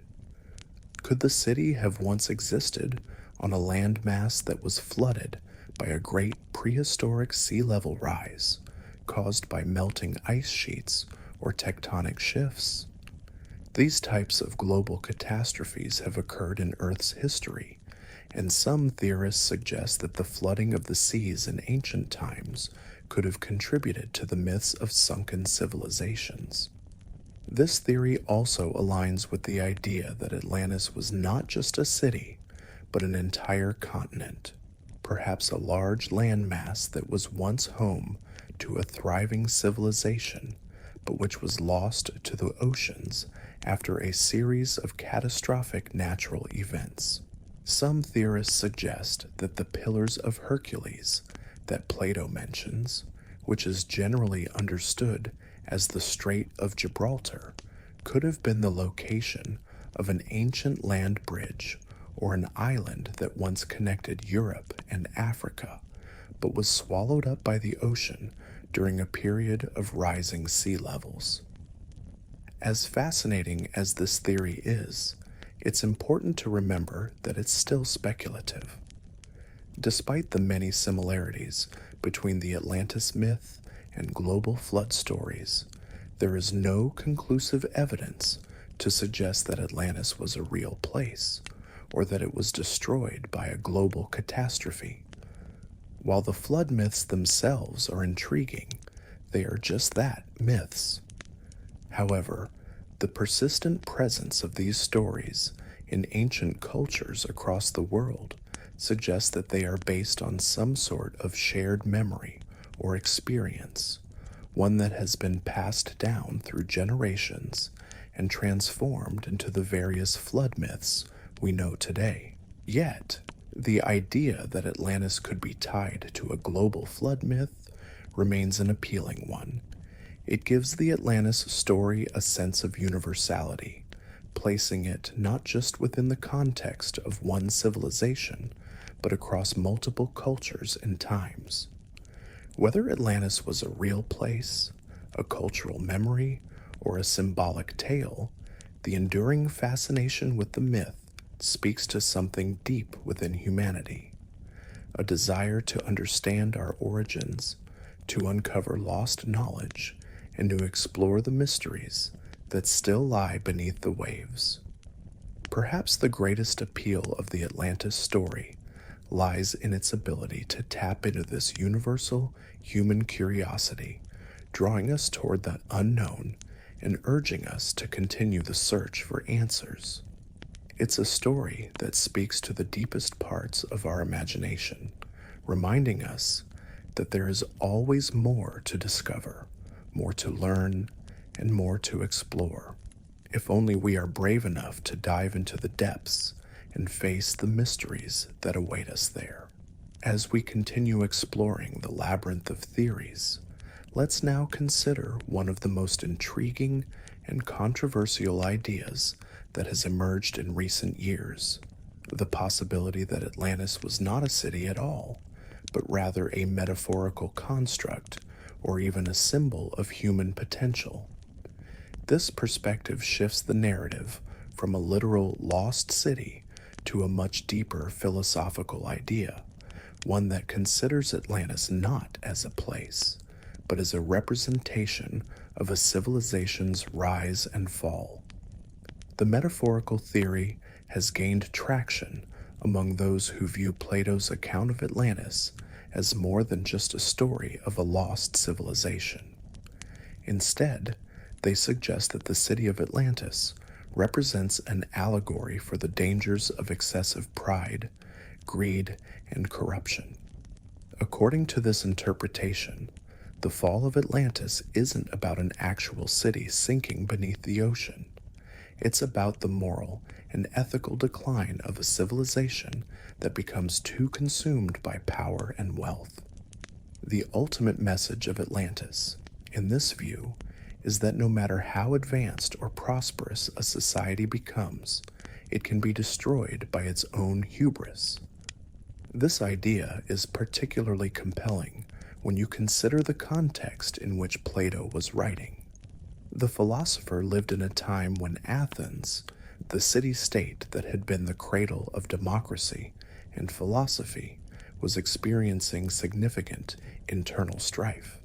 Could the city have once existed on a landmass that was flooded by a great prehistoric sea level rise caused by melting ice sheets or tectonic shifts. These types of global catastrophes have occurred in Earth's history, and some theorists suggest that the flooding of the seas in ancient times could have contributed to the myths of sunken civilizations. This theory also aligns with the idea that Atlantis was not just a city, but an entire continent, perhaps a large landmass that was once home to a thriving civilization, but which was lost to the oceans after a series of catastrophic natural events. Some theorists suggest that the Pillars of Hercules that Plato mentions, which is generally understood as the Strait of Gibraltar, could have been the location of an ancient land bridge or an island that once connected Europe and Africa, but was swallowed up by the ocean during a period of rising sea levels. As fascinating as this theory is, it's important to remember that it's still speculative. Despite the many similarities between the Atlantis myth and global flood stories, there is no conclusive evidence to suggest that Atlantis was a real place or that it was destroyed by a global catastrophe. While the flood myths themselves are intriguing, they are just that, myths. However, the persistent presence of these stories in ancient cultures across the world suggests that they are based on some sort of shared memory or experience, one that has been passed down through generations and transformed into the various flood myths we know today. Yet, the idea that Atlantis could be tied to a global flood myth remains an appealing one. It gives the Atlantis story a sense of universality, placing it not just within the context of one civilization, but across multiple cultures and times. Whether Atlantis was a real place, a cultural memory, or a symbolic tale, the enduring fascination with the myth speaks to something deep within humanity, a desire to understand our origins, to uncover lost knowledge, and to explore the mysteries that still lie beneath the waves. Perhaps the greatest appeal of the Atlantis story lies in its ability to tap into this universal human curiosity, drawing us toward the unknown and urging us to continue the search for answers. It's a story that speaks to the deepest parts of our imagination, reminding us that there is always more to discover, more to learn, and more to explore, if only we are brave enough to dive into the depths and face the mysteries that await us there. As we continue exploring the labyrinth of theories, let's now consider one of the most intriguing and controversial ideas that has emerged in recent years: the possibility that Atlantis was not a city at all, but rather a metaphorical construct or even a symbol of human potential. This perspective shifts the narrative from a literal lost city to a much deeper philosophical idea, one that considers Atlantis not as a place, but as a representation of a civilization's rise and fall. The metaphorical theory has gained traction among those who view Plato's account of Atlantis as more than just a story of a lost civilization. Instead, they suggest that the city of Atlantis represents an allegory for the dangers of excessive pride, greed, and corruption. According to this interpretation, the fall of Atlantis isn't about an actual city sinking beneath the ocean. It's about the moral and ethical decline of a civilization that becomes too consumed by power and wealth. The ultimate message of Atlantis, in this view, is that no matter how advanced or prosperous a society becomes, it can be destroyed by its own hubris. This idea is particularly compelling when you consider the context in which Plato was writing. The philosopher lived in a time when Athens, the city-state that had been the cradle of democracy and philosophy, was experiencing significant internal strife.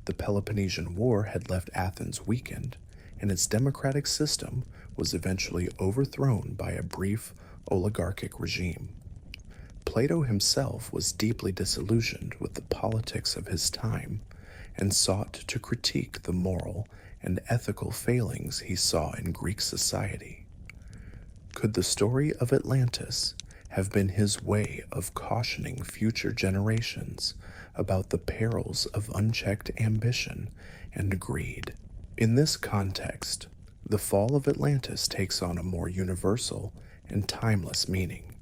The Peloponnesian War had left Athens weakened, and its democratic system was eventually overthrown by a brief oligarchic regime. Plato himself was deeply disillusioned with the politics of his time and sought to critique the moral and ethical failings he saw in Greek society. Could the story of Atlantis have been his way of cautioning future generations about the perils of unchecked ambition and greed? In this context, the fall of Atlantis takes on a more universal and timeless meaning.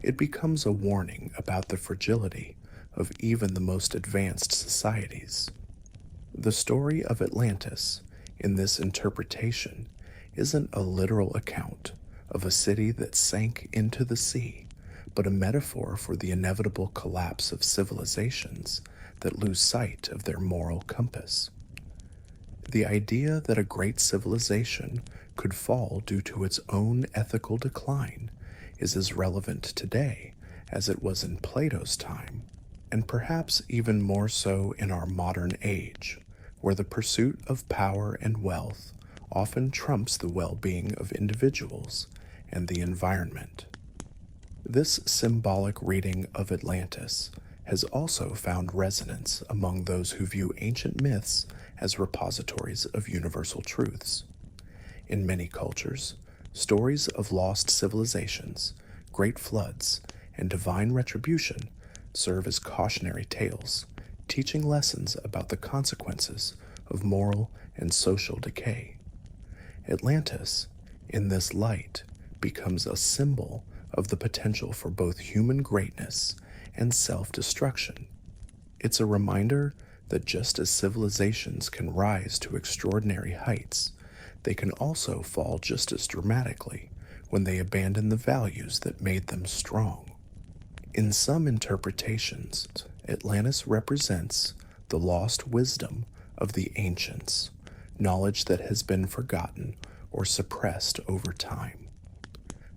It becomes a warning about the fragility of even the most advanced societies. The story of Atlantis, in this interpretation, isn't a literal account of a city that sank into the sea, but a metaphor for the inevitable collapse of civilizations that lose sight of their moral compass. The idea that a great civilization could fall due to its own ethical decline is as relevant today as it was in Plato's time, and perhaps even more so in our modern age, where the pursuit of power and wealth often trumps the well-being of individuals and the environment. This symbolic reading of Atlantis has also found resonance among those who view ancient myths as repositories of universal truths. In many cultures, stories of lost civilizations, great floods, and divine retribution serve as cautionary tales, teaching lessons about the consequences of moral and social decay. Atlantis, in this light, becomes a symbol of the potential for both human greatness and self-destruction. It's a reminder that just as civilizations can rise to extraordinary heights, they can also fall just as dramatically when they abandon the values that made them strong. In some interpretations, Atlantis represents the lost wisdom of the ancients, knowledge that has been forgotten or suppressed over time.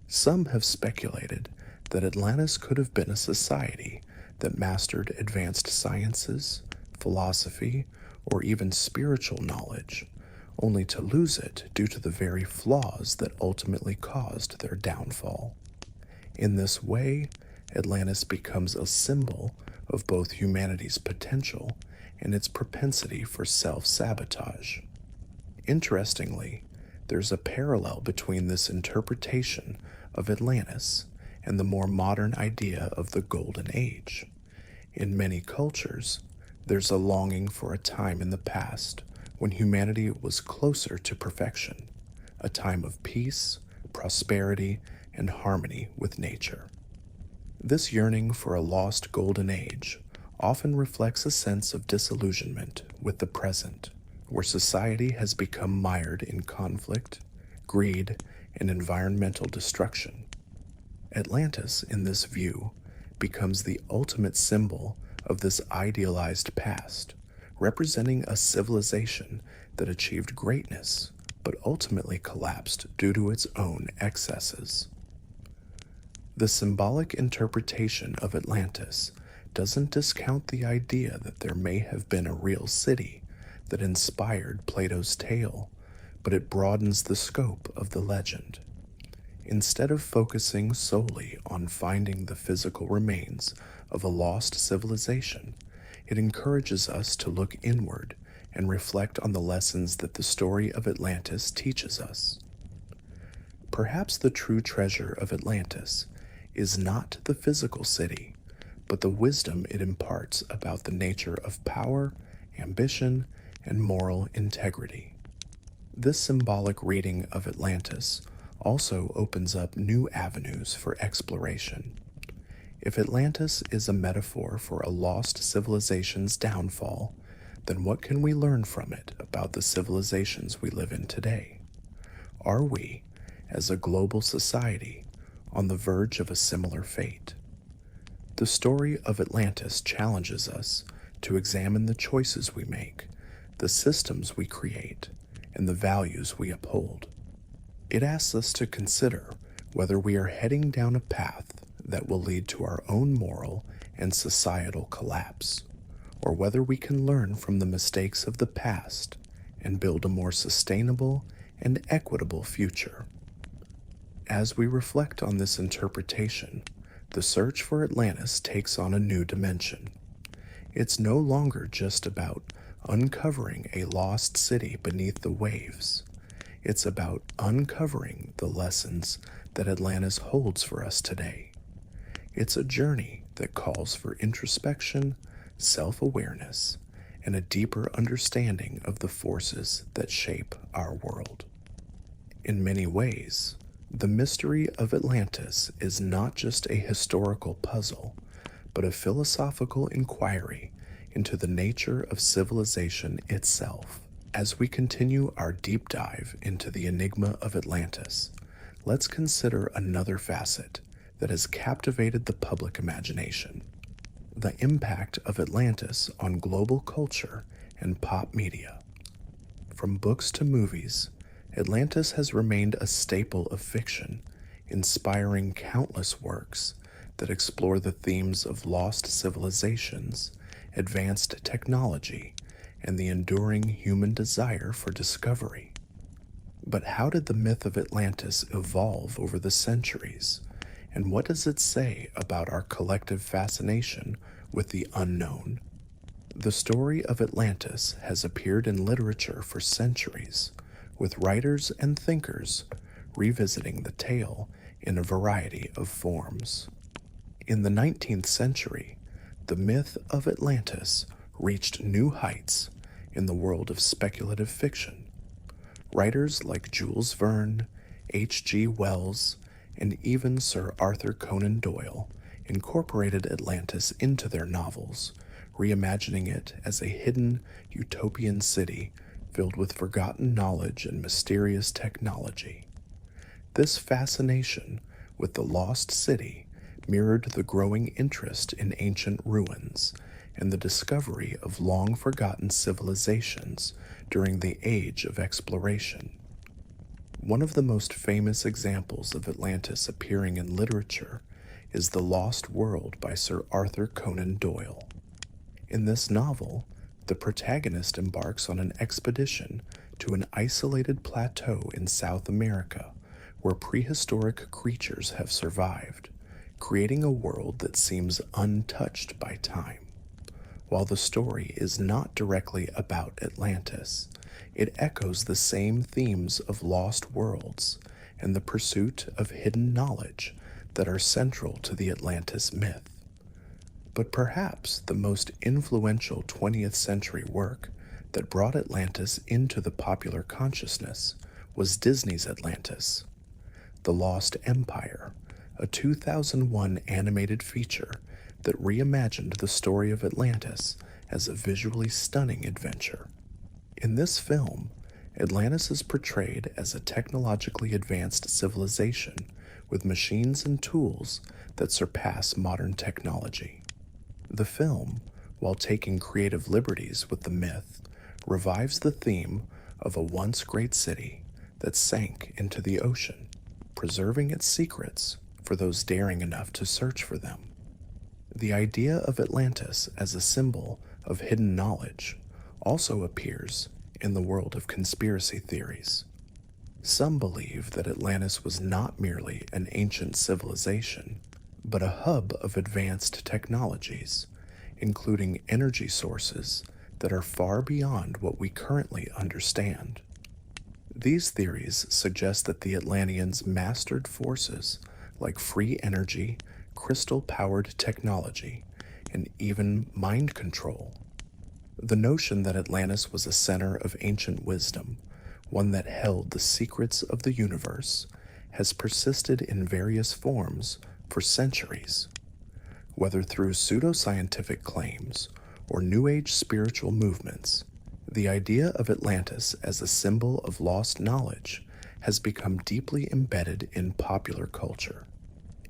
Some have speculated that Atlantis could have been a society that mastered advanced sciences, philosophy, or even spiritual knowledge, only to lose it due to the very flaws that ultimately caused their downfall. In this way, Atlantis becomes a symbol of both humanity's potential and its propensity for self-sabotage. Interestingly, there's a parallel between this interpretation of Atlantis and the more modern idea of the Golden Age. In many cultures, there's a longing for a time in the past when humanity was closer to perfection, a time of peace, prosperity, and harmony with nature. This yearning for a lost golden age often reflects a sense of disillusionment with the present, where society has become mired in conflict, greed, and environmental destruction. Atlantis, in this view, becomes the ultimate symbol of this idealized past, representing a civilization that achieved greatness but ultimately collapsed due to its own excesses. The symbolic interpretation of Atlantis doesn't discount the idea that there may have been a real city that inspired Plato's tale, but it broadens the scope of the legend. Instead of focusing solely on finding the physical remains of a lost civilization, it encourages us to look inward and reflect on the lessons that the story of Atlantis teaches us. Perhaps the true treasure of Atlantis is not the physical city, but the wisdom it imparts about the nature of power, ambition, and moral integrity. This symbolic reading of Atlantis also opens up new avenues for exploration. If Atlantis is a metaphor for a lost civilization's downfall, then what can we learn from it about the civilizations we live in today? Are we, as a global society, on the verge of a similar fate? The story of Atlantis challenges us to examine the choices we make, the systems we create, and the values we uphold. It asks us to consider whether we are heading down a path that will lead to our own moral and societal collapse, or whether we can learn from the mistakes of the past and build a more sustainable and equitable future. As we reflect on this interpretation, the search for Atlantis takes on a new dimension. It's no longer just about uncovering a lost city beneath the waves. It's about uncovering the lessons that Atlantis holds for us today. It's a journey that calls for introspection, self-awareness, and a deeper understanding of the forces that shape our world. In many ways, the mystery of Atlantis is not just a historical puzzle, but a philosophical inquiry into the nature of civilization itself. As we continue our deep dive into the enigma of Atlantis, let's consider another facet that has captivated the public imagination: the impact of Atlantis on global culture and pop media. From books to movies, Atlantis has remained a staple of fiction, inspiring countless works that explore the themes of lost civilizations, advanced technology, and the enduring human desire for discovery. But how did the myth of Atlantis evolve over the centuries, and what does it say about our collective fascination with the unknown? The story of Atlantis has appeared in literature for centuries, with writers and thinkers revisiting the tale in a variety of forms. In the 19th century, the myth of Atlantis reached new heights in the world of speculative fiction. Writers like Jules Verne, H.G. Wells, and even Sir Arthur Conan Doyle incorporated Atlantis into their novels, reimagining it as a hidden, utopian city filled with forgotten knowledge and mysterious technology. This fascination with the lost city mirrored the growing interest in ancient ruins and the discovery of long-forgotten civilizations during the Age of Exploration. One of the most famous examples of Atlantis appearing in literature is The Lost World by Sir Arthur Conan Doyle. In this novel, the protagonist embarks on an expedition to an isolated plateau in South America where prehistoric creatures have survived, creating a world that seems untouched by time. While the story is not directly about Atlantis, it echoes the same themes of lost worlds and the pursuit of hidden knowledge that are central to the Atlantis myth. But perhaps the most influential 20th century work that brought Atlantis into the popular consciousness was Disney's Atlantis. The Lost Empire, a 2001 animated feature that reimagined the story of Atlantis as a visually stunning adventure. In this film, Atlantis is portrayed as a technologically advanced civilization with machines and tools that surpass modern technology. The film, while taking creative liberties with the myth, revives the theme of a once great city that sank into the ocean, preserving its secrets for those daring enough to search for them. The idea of Atlantis as a symbol of hidden knowledge also appears in the world of conspiracy theories. Some believe that Atlantis was not merely an ancient civilization, but a hub of advanced technologies, including energy sources that are far beyond what we currently understand. These theories suggest that the Atlanteans mastered forces like free energy, crystal-powered technology, and even mind control. The notion that Atlantis was a center of ancient wisdom, one that held the secrets of the universe, has persisted in various forms for centuries. Whether through pseudoscientific claims or New Age spiritual movements, the idea of Atlantis as a symbol of lost knowledge has become deeply embedded in popular culture.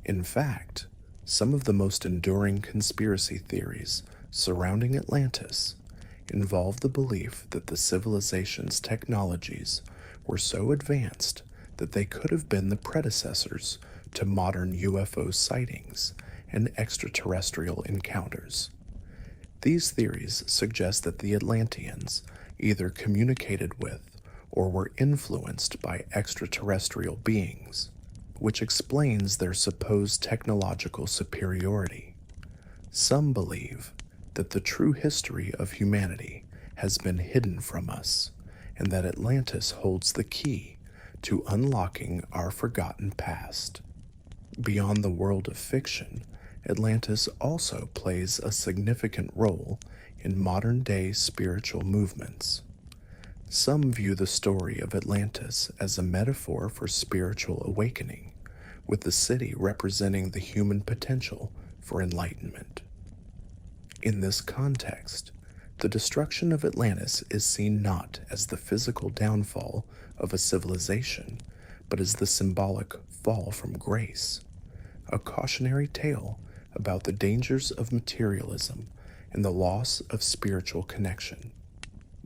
In fact, some of the most enduring conspiracy theories surrounding Atlantis involve the belief that the civilization's technologies were so advanced that they could have been the predecessors to modern UFO sightings and extraterrestrial encounters. These theories suggest that the Atlanteans either communicated with or were influenced by extraterrestrial beings, which explains their supposed technological superiority. Some believe that the true history of humanity has been hidden from us, and that Atlantis holds the key to unlocking our forgotten past. Beyond the world of fiction, Atlantis also plays a significant role in modern-day spiritual movements. Some view the story of Atlantis as a metaphor for spiritual awakening, with the city representing the human potential for enlightenment. In this context, the destruction of Atlantis is seen not as the physical downfall of a civilization, but as the symbolic fall from grace, a cautionary tale about the dangers of materialism and the loss of spiritual connection.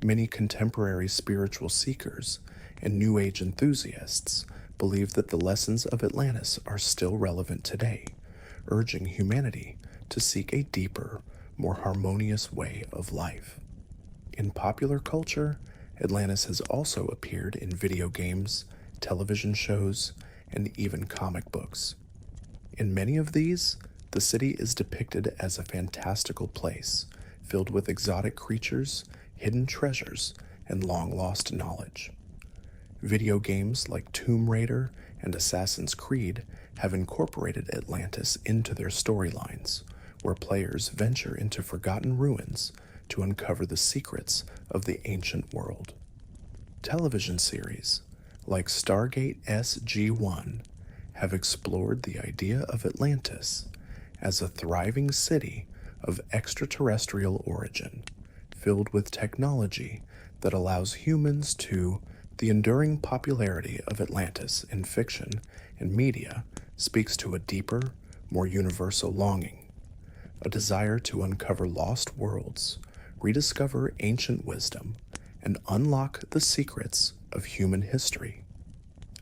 Many contemporary spiritual seekers and New Age enthusiasts believe that the lessons of Atlantis are still relevant today, urging humanity to seek a deeper, more harmonious way of life. In popular culture, Atlantis has also appeared in video games, television shows, and even comic books. In many of these, the city is depicted as a fantastical place, filled with exotic creatures, hidden treasures, and long-lost knowledge. Video games like Tomb Raider and Assassin's Creed have incorporated Atlantis into their storylines, where players venture into forgotten ruins to uncover the secrets of the ancient world. Television series like Stargate SG-1 have explored the idea of Atlantis as a thriving city of extraterrestrial origin, filled with technology that allows humans to. The enduring popularity of Atlantis in fiction and media speaks to a deeper, more universal longing, a desire to uncover lost worlds, rediscover ancient wisdom, and unlock the secrets of human history.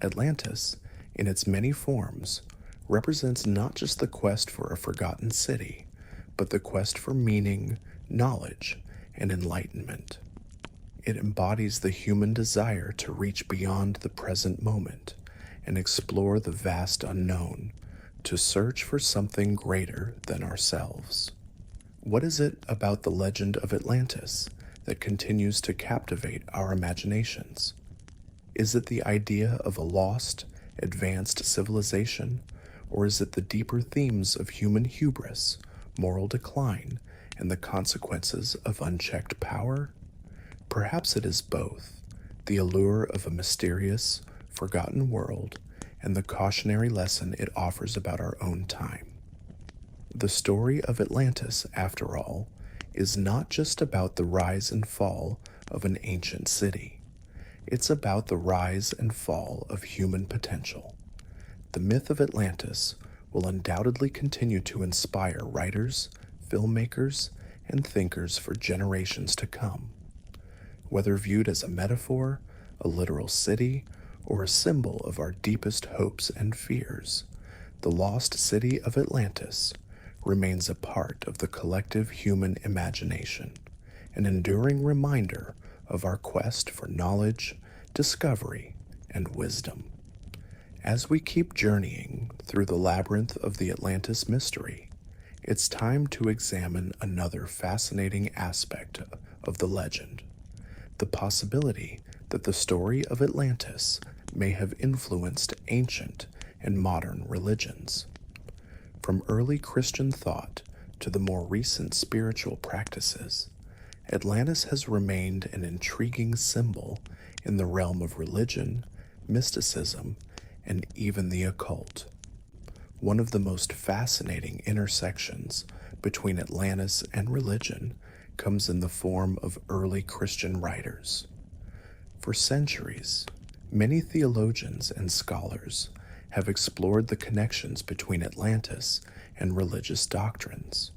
Atlantis, in its many forms, represents not just the quest for a forgotten city, but the quest for meaning, knowledge, and enlightenment. It embodies the human desire to reach beyond the present moment and explore the vast unknown, to search for something greater than ourselves. What is it about the legend of Atlantis that continues to captivate our imaginations? Is it the idea of a lost, advanced civilization, or is it the deeper themes of human hubris, moral decline, and the consequences of unchecked power? Perhaps it is both, the allure of a mysterious, forgotten world, and the cautionary lesson it offers about our own time. The story of Atlantis, after all, is not just about the rise and fall of an ancient city. It's about the rise and fall of human potential. The myth of Atlantis will undoubtedly continue to inspire writers, filmmakers, and thinkers for generations to come. Whether viewed as a metaphor, a literal city, or a symbol of our deepest hopes and fears, the lost city of Atlantis remains a part of the collective human imagination, an enduring reminder of our quest for knowledge, discovery, and wisdom. As we keep journeying through the labyrinth of the Atlantis mystery, it's time to examine another fascinating aspect of the legend: the possibility that the story of Atlantis may have influenced ancient and modern religions. From early Christian thought to the more recent spiritual practices, Atlantis has remained an intriguing symbol in the realm of religion, mysticism, and even the occult. One of the most fascinating intersections between Atlantis and religion comes in the form of early Christian writers. For centuries, many theologians and scholars have explored the connections between Atlantis and religious doctrines.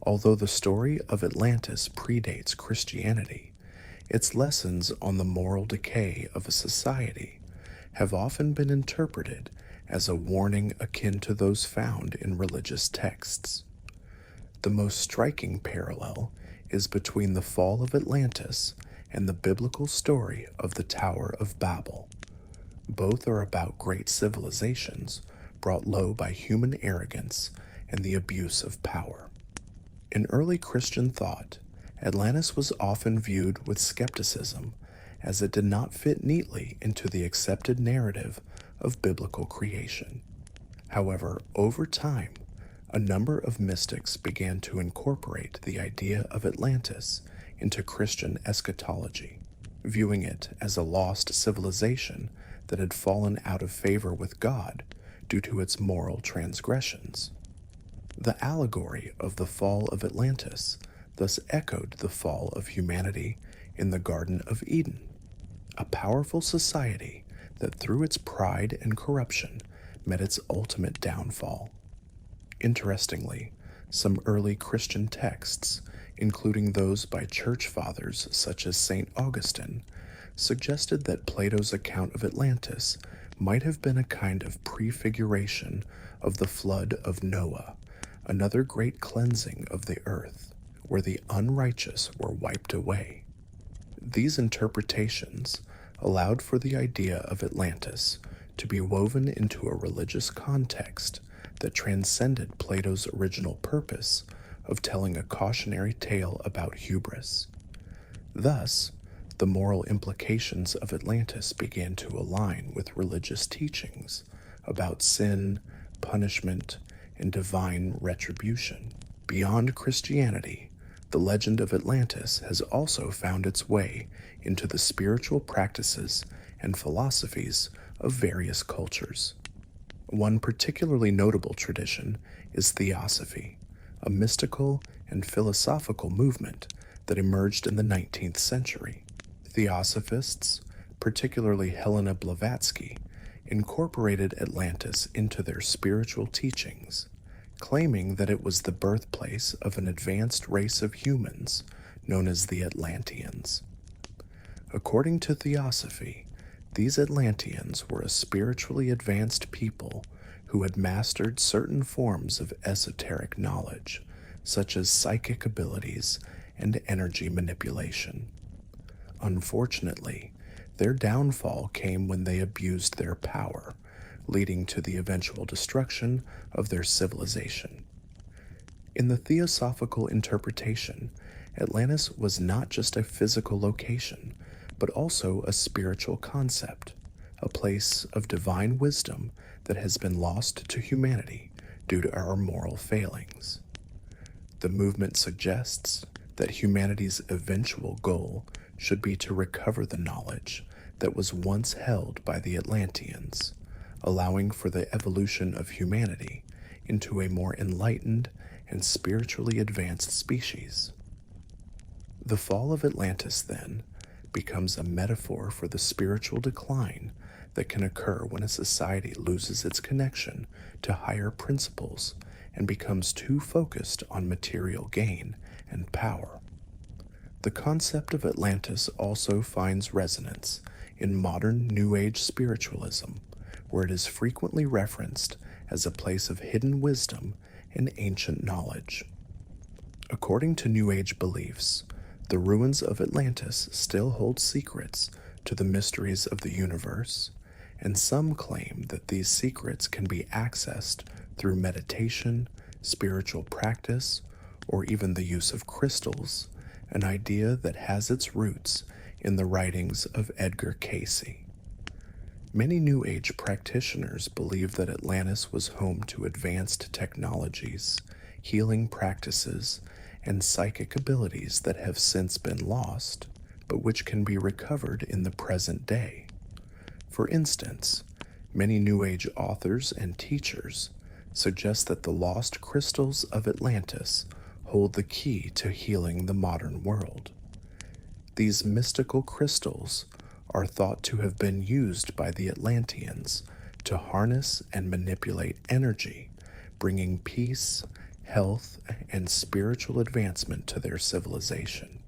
Although the story of Atlantis predates Christianity, its lessons on the moral decay of a society have often been interpreted as a warning akin to those found in religious texts. The most striking parallel is between the fall of Atlantis and the biblical story of the Tower of Babel. Both are about great civilizations brought low by human arrogance and the abuse of power. In early Christian thought, Atlantis was often viewed with skepticism as it did not fit neatly into the accepted narrative of biblical creation. However, over time, a number of mystics began to incorporate the idea of Atlantis into Christian eschatology, viewing it as a lost civilization that had fallen out of favor with God due to its moral transgressions. The allegory of the fall of Atlantis thus echoed the fall of humanity in the Garden of Eden, a powerful society that through its pride and corruption met its ultimate downfall. Interestingly, some early Christian texts, including those by church fathers such as St. Augustine, suggested that Plato's account of Atlantis might have been a kind of prefiguration of the flood of Noah, another great cleansing of the earth, where the unrighteous were wiped away. These interpretations allowed for the idea of Atlantis to be woven into a religious context that transcended Plato's original purpose of telling a cautionary tale about hubris. Thus, the moral implications of Atlantis began to align with religious teachings about sin, punishment, and divine retribution. Beyond Christianity, the legend of Atlantis has also found its way into the spiritual practices and philosophies of various cultures. One particularly notable tradition is Theosophy, a mystical and philosophical movement that emerged in the 19th century. Theosophists, particularly Helena Blavatsky, incorporated Atlantis into their spiritual teachings, claiming that it was the birthplace of an advanced race of humans known as the Atlanteans. According to Theosophy, these Atlanteans were a spiritually advanced people who had mastered certain forms of esoteric knowledge, such as psychic abilities and energy manipulation. Unfortunately, their downfall came when they abused their power, leading to the eventual destruction of their civilization. In the theosophical interpretation, Atlantis was not just a physical location, but also a spiritual concept, a place of divine wisdom that has been lost to humanity due to our moral failings. The movement suggests that humanity's eventual goal should be to recover the knowledge that was once held by the Atlanteans, allowing for the evolution of humanity into a more enlightened and spiritually advanced species. The fall of Atlantis, then, becomes a metaphor for the spiritual decline that can occur when a society loses its connection to higher principles and becomes too focused on material gain and power. The concept of Atlantis also finds resonance in modern New Age spiritualism, where it is frequently referenced as a place of hidden wisdom and ancient knowledge. According to New Age beliefs, the ruins of Atlantis still hold secrets to the mysteries of the universe, and some claim that these secrets can be accessed through meditation, spiritual practice, or even the use of crystals, an idea that has its roots in the writings of Edgar Cayce. Many New Age practitioners believe that Atlantis was home to advanced technologies, healing practices, and psychic abilities that have since been lost, but which can be recovered in the present day. For instance, many New Age authors and teachers suggest that the lost crystals of Atlantis hold the key to healing the modern world. These mystical crystals are thought to have been used by the Atlanteans to harness and manipulate energy, bringing peace, health, and spiritual advancement to their civilization.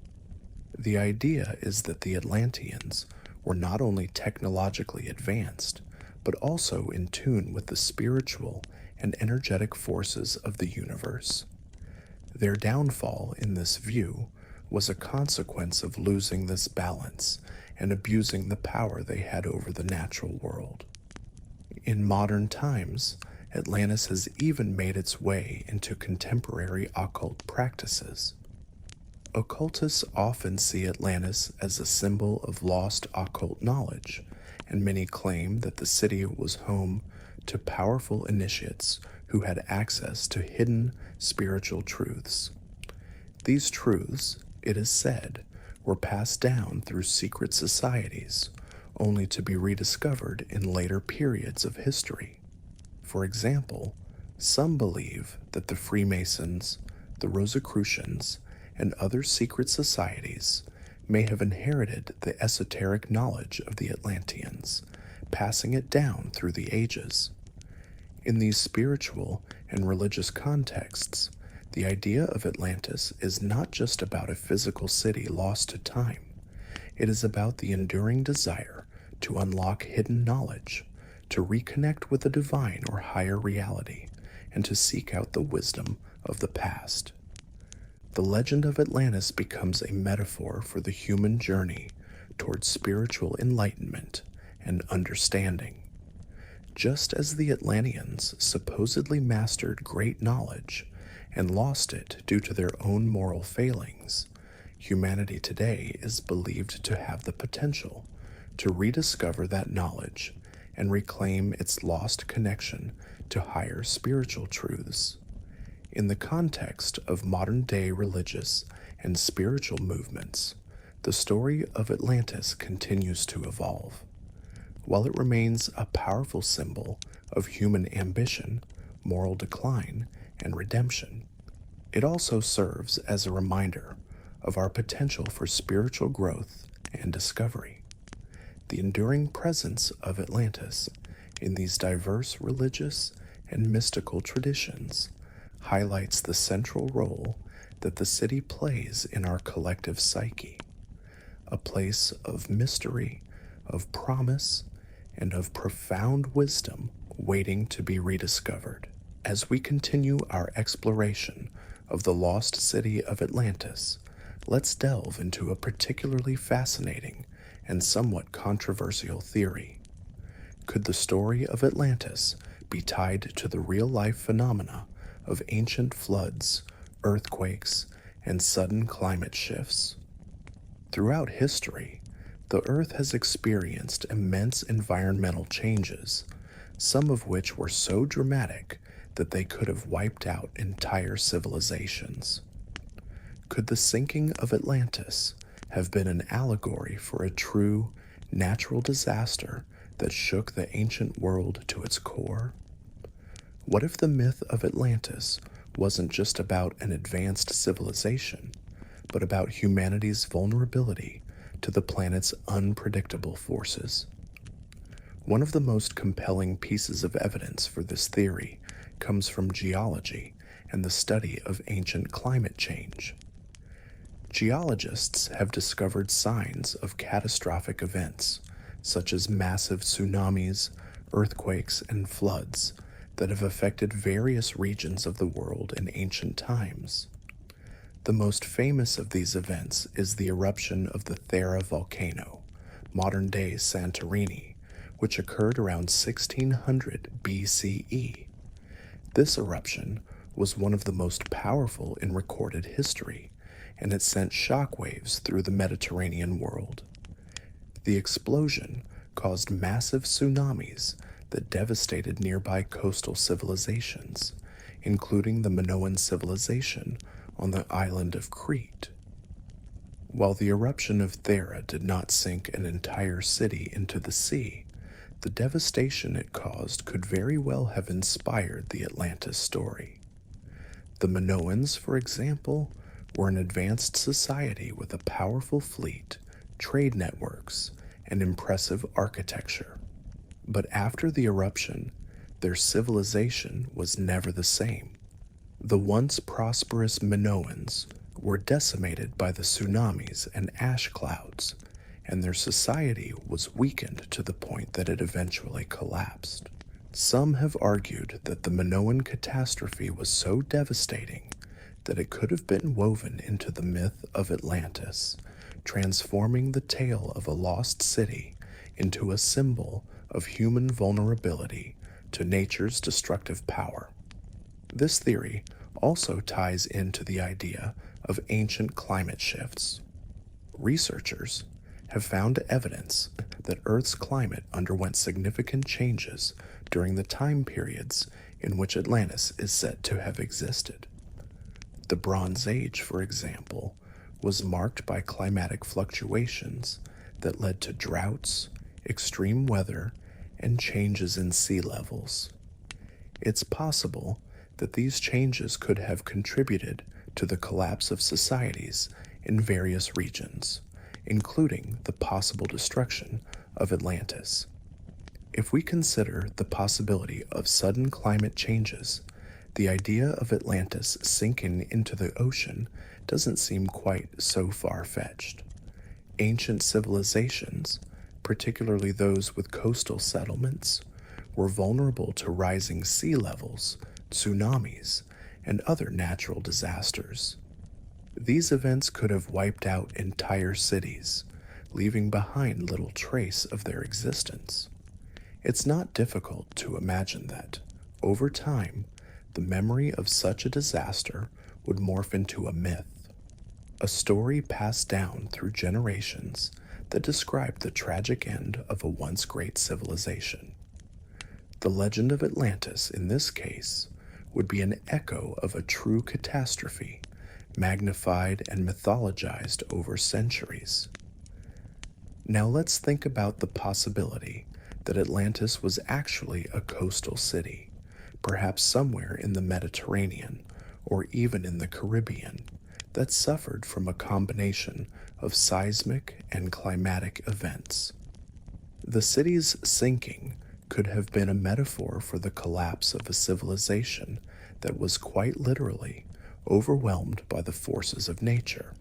The idea is that the Atlanteans were not only technologically advanced, but also in tune with the spiritual and energetic forces of the universe. Their downfall in this view was a consequence of losing this balance and abusing the power they had over the natural world. In modern times, Atlantis has even made its way into contemporary occult practices. Occultists often see Atlantis as a symbol of lost occult knowledge, and many claim that the city was home to powerful initiates who had access to hidden spiritual truths. These truths, it is said, were passed down through secret societies, only to be rediscovered in later periods of history. For example, some believe that the Freemasons, the Rosicrucians, and other secret societies may have inherited the esoteric knowledge of the Atlanteans, passing it down through the ages. In these spiritual and religious contexts, the idea of Atlantis is not just about a physical city lost to time. It is about the enduring desire to unlock hidden knowledge, to reconnect with the divine or higher reality, and to seek out the wisdom of the past. The legend of Atlantis becomes a metaphor for the human journey towards spiritual enlightenment and understanding. Just as the Atlanteans supposedly mastered great knowledge and lost it due to their own moral failings, humanity today is believed to have the potential to rediscover that knowledge and reclaim its lost connection to higher spiritual truths. In the context of modern-day religious and spiritual movements, the story of Atlantis continues to evolve. While it remains a powerful symbol of human ambition, moral decline, and redemption, it also serves as a reminder of our potential for spiritual growth and discovery. The enduring presence of Atlantis in these diverse religious and mystical traditions highlights the central role that the city plays in our collective psyche, a place of mystery, of promise, and of profound wisdom waiting to be rediscovered. As we continue our exploration of the lost city of Atlantis, let's delve into a particularly fascinating and somewhat controversial theory. Could the story of Atlantis be tied to the real-life phenomena of ancient floods, earthquakes, and sudden climate shifts? Throughout history, the Earth has experienced immense environmental changes, some of which were so dramatic that they could have wiped out entire civilizations. Could the sinking of Atlantis have been an allegory for a true, natural disaster that shook the ancient world to its core? What if the myth of Atlantis wasn't just about an advanced civilization, but about humanity's vulnerability to the planet's unpredictable forces? One of the most compelling pieces of evidence for this theory comes from geology and the study of ancient climate change. Geologists have discovered signs of catastrophic events, such as massive tsunamis, earthquakes, and floods, that have affected various regions of the world in ancient times. The most famous of these events is the eruption of the Thera volcano, modern-day Santorini, which occurred around 1600 BCE. This eruption was one of the most powerful in recorded history, and it sent shockwaves through the Mediterranean world. The explosion caused massive tsunamis that devastated nearby coastal civilizations, including the Minoan civilization on the island of Crete. While the eruption of Thera did not sink an entire city into the sea, the devastation it caused could very well have inspired the Atlantis story. The Minoans, for example, were an advanced society with a powerful fleet, trade networks, and impressive architecture. But after the eruption, their civilization was never the same. The once prosperous Minoans were decimated by the tsunamis and ash clouds, and their society was weakened to the point that it eventually collapsed. Some have argued that the Minoan catastrophe was so devastating that it could have been woven into the myth of Atlantis, transforming the tale of a lost city into a symbol of human vulnerability to nature's destructive power. This theory also ties into the idea of ancient climate shifts. Researchers have found evidence that Earth's climate underwent significant changes during the time periods in which Atlantis is said to have existed. The Bronze Age, for example, was marked by climatic fluctuations that led to droughts, extreme weather, and changes in sea levels. It's possible that these changes could have contributed to the collapse of societies in various regions, including the possible destruction of Atlantis. If we consider the possibility of sudden climate changes, the idea of Atlantis sinking into the ocean doesn't seem quite so far-fetched. Ancient civilizations, particularly those with coastal settlements, were vulnerable to rising sea levels, tsunamis, and other natural disasters. These events could have wiped out entire cities, leaving behind little trace of their existence. It's not difficult to imagine that, over time, the memory of such a disaster would morph into a myth, a story passed down through generations that described the tragic end of a once great civilization. The legend of Atlantis, in this case, would be an echo of a true catastrophe, magnified and mythologized over centuries. Now let's think about the possibility that Atlantis was actually a coastal city, perhaps somewhere in the Mediterranean or even in the Caribbean, that suffered from a combination of seismic and climatic events. The city's sinking could have been a metaphor for the collapse of a civilization that was quite literally overwhelmed by the forces of nature.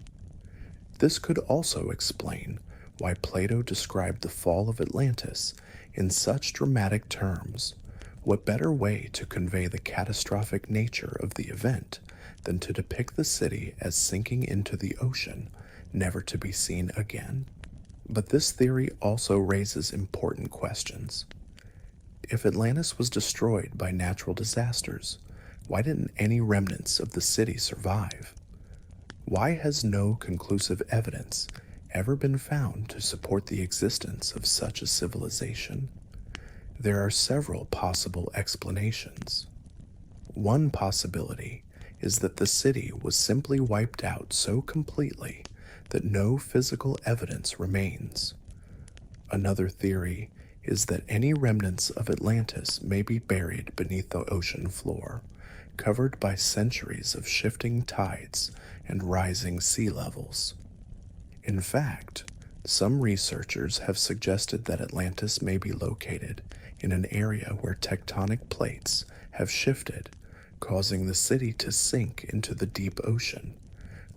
This could also explain why Plato described the fall of Atlantis in such dramatic terms. What better way to convey the catastrophic nature of the event than to depict the city as sinking into the ocean, never to be seen again? But this theory also raises important questions. If Atlantis was destroyed by natural disasters, why didn't any remnants of the city survive? Why has no conclusive evidence ever been found to support the existence of such a civilization? There are several possible explanations. One possibility is that the city was simply wiped out so completely that no physical evidence remains. Another theory is that any remnants of Atlantis may be buried beneath the ocean floor, covered by centuries of shifting tides and rising sea levels. In fact, some researchers have suggested that Atlantis may be located in an area where tectonic plates have shifted, causing the city to sink into the deep ocean,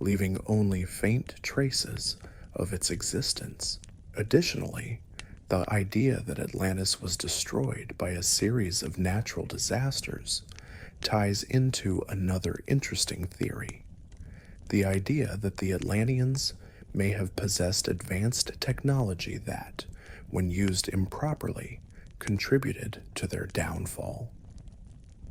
leaving only faint traces of its existence. Additionally, the idea that Atlantis was destroyed by a series of natural disasters ties into another interesting theory: the idea that the Atlanteans may have possessed advanced technology that, when used improperly, contributed to their downfall.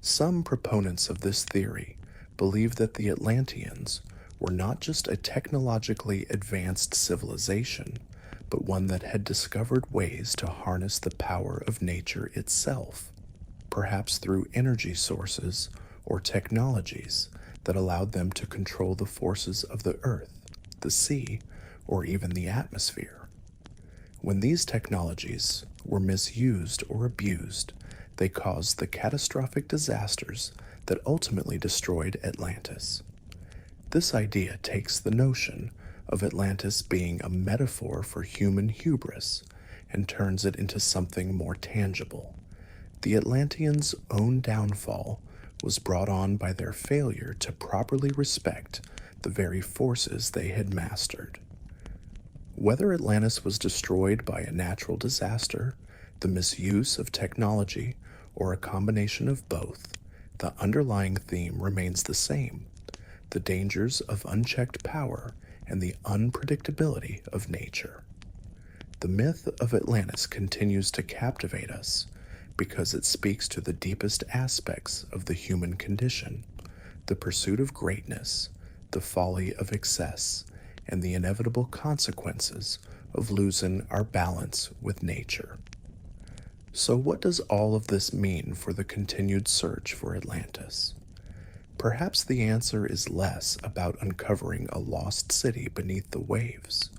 Some proponents of this theory believe that the Atlanteans were not just a technologically advanced civilization, but one that had discovered ways to harness the power of nature itself, perhaps through energy sources or technologies that allowed them to control the forces of the earth, the sea, or even the atmosphere. When these technologies were misused or abused, they caused the catastrophic disasters that ultimately destroyed Atlantis. This idea takes the notion of Atlantis being a metaphor for human hubris and turns it into something more tangible. The Atlanteans' own downfall was brought on by their failure to properly respect the very forces they had mastered. Whether Atlantis was destroyed by a natural disaster, the misuse of technology, or a combination of both, the underlying theme remains the same: the dangers of unchecked power, and the unpredictability of nature. The myth of Atlantis continues to captivate us because it speaks to the deepest aspects of the human condition: the pursuit of greatness, the folly of excess, and the inevitable consequences of losing our balance with nature. So, what does all of this mean for the continued search for Atlantis? Perhaps the answer is less about uncovering a lost city beneath the waves,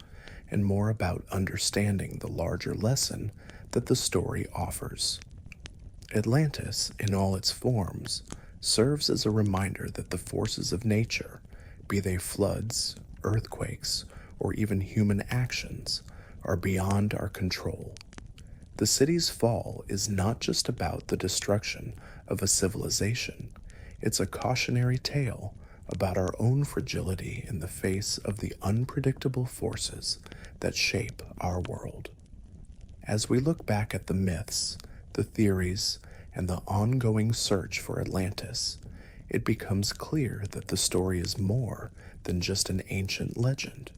and more about understanding the larger lesson that the story offers. Atlantis, in all its forms, serves as a reminder that the forces of nature, be they floods, earthquakes, or even human actions, are beyond our control. The city's fall is not just about the destruction of a civilization, it's a cautionary tale about our own fragility in the face of the unpredictable forces that shape our world. As we look back at the myths, the theories, and the ongoing search for Atlantis, it becomes clear that the story is more than just an ancient legend.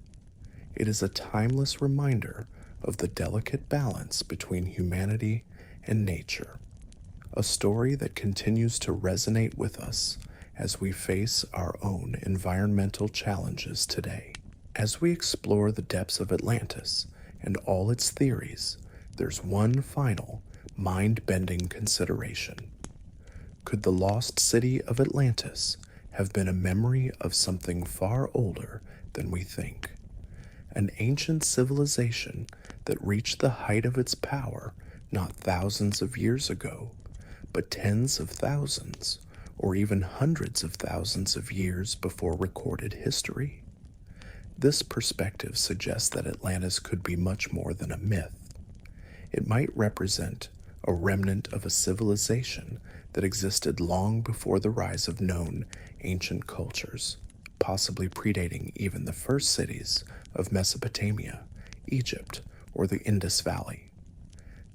It is a timeless reminder of the delicate balance between humanity and nature, a story that continues to resonate with us as we face our own environmental challenges today. As we explore the depths of Atlantis and all its theories, there's one final, mind-bending consideration. Could the lost city of Atlantis have been a memory of something far older than we think? An ancient civilization that reached the height of its power not thousands of years ago, but tens of thousands, or even hundreds of thousands of years before recorded history? This perspective suggests that Atlantis could be much more than a myth. It might represent a remnant of a civilization that existed long before the rise of known ancient cultures, possibly predating even the first cities of Mesopotamia, Egypt, or the Indus Valley.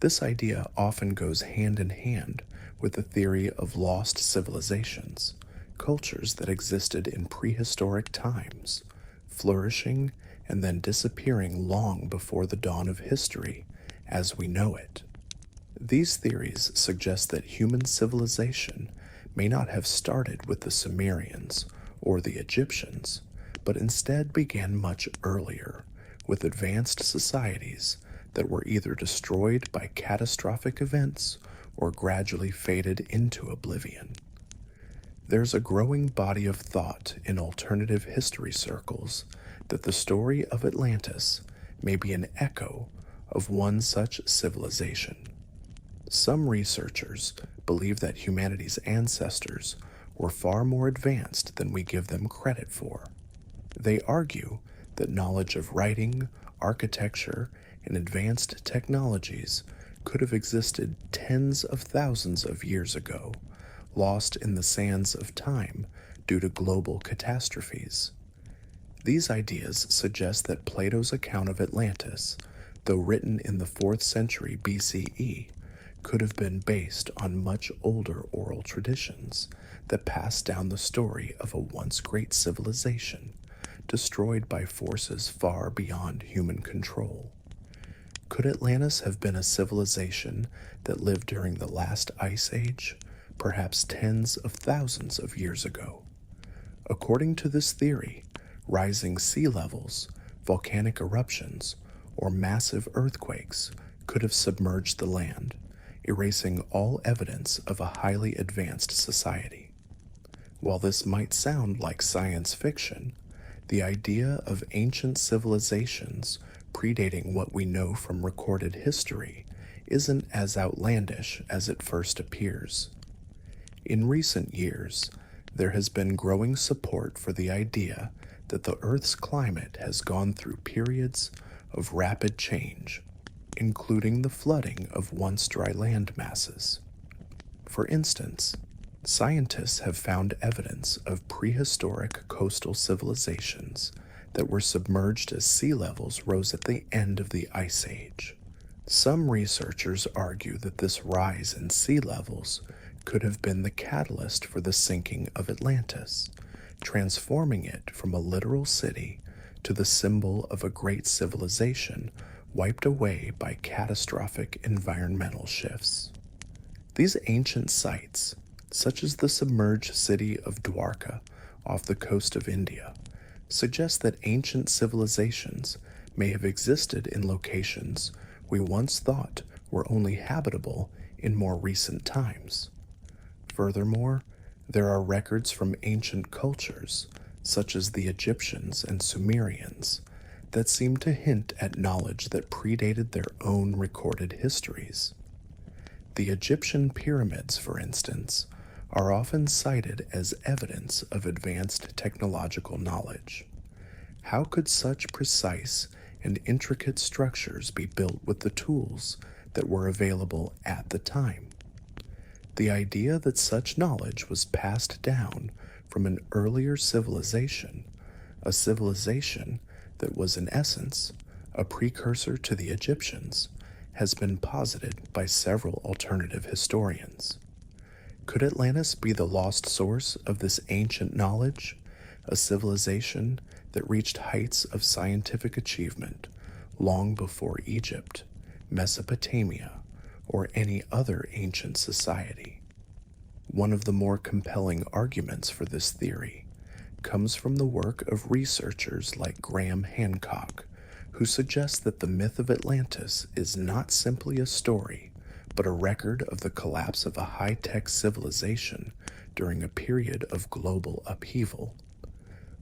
This idea often goes hand in hand with the theory of lost civilizations, cultures that existed in prehistoric times, flourishing and then disappearing long before the dawn of history as we know it. These theories suggest that human civilization may not have started with the Sumerians or the Egyptians, but instead began much earlier, with advanced societies that were either destroyed by catastrophic events or gradually faded into oblivion. There's a growing body of thought in alternative history circles that the story of Atlantis may be an echo of one such civilization. Some researchers believe that humanity's ancestors were far more advanced than we give them credit for. They argue that knowledge of writing, architecture, and advanced technologies could have existed tens of thousands of years ago, lost in the sands of time due to global catastrophes. These ideas suggest that Plato's account of Atlantis, though written in the 4th century BCE, could have been based on much older oral traditions that passed down the story of a once great civilization, destroyed by forces far beyond human control. Could Atlantis have been a civilization that lived during the last ice age, perhaps tens of thousands of years ago? According to this theory, rising sea levels, volcanic eruptions, or massive earthquakes could have submerged the land, erasing all evidence of a highly advanced society. While this might sound like science fiction, the idea of ancient civilizations predating what we know from recorded history isn't as outlandish as it first appears. In recent years, there has been growing support for the idea that the Earth's climate has gone through periods of rapid change, including the flooding of once dry land masses. For instance, scientists have found evidence of prehistoric coastal civilizations that were submerged as sea levels rose at the end of the Ice Age. Some researchers argue that this rise in sea levels could have been the catalyst for the sinking of Atlantis, transforming it from a literal city to the symbol of a great civilization wiped away by catastrophic environmental shifts. These ancient sites, such as the submerged city of Dwarka off the coast of India, suggest that ancient civilizations may have existed in locations we once thought were only habitable in more recent times. Furthermore, there are records from ancient cultures, such as the Egyptians and Sumerians, that seem to hint at knowledge that predated their own recorded histories. The Egyptian pyramids, for instance, are often cited as evidence of advanced technological knowledge. How could such precise and intricate structures be built with the tools that were available at the time? The idea that such knowledge was passed down from an earlier civilization, a civilization that was in essence a precursor to the Egyptians, has been posited by several alternative historians. Could Atlantis be the lost source of this ancient knowledge, a civilization that reached heights of scientific achievement long before Egypt, Mesopotamia, or any other ancient society? One of the more compelling arguments for this theory comes from the work of researchers like Graham Hancock, who suggest that the myth of Atlantis is not simply a story, but a record of the collapse of a high-tech civilization during a period of global upheaval.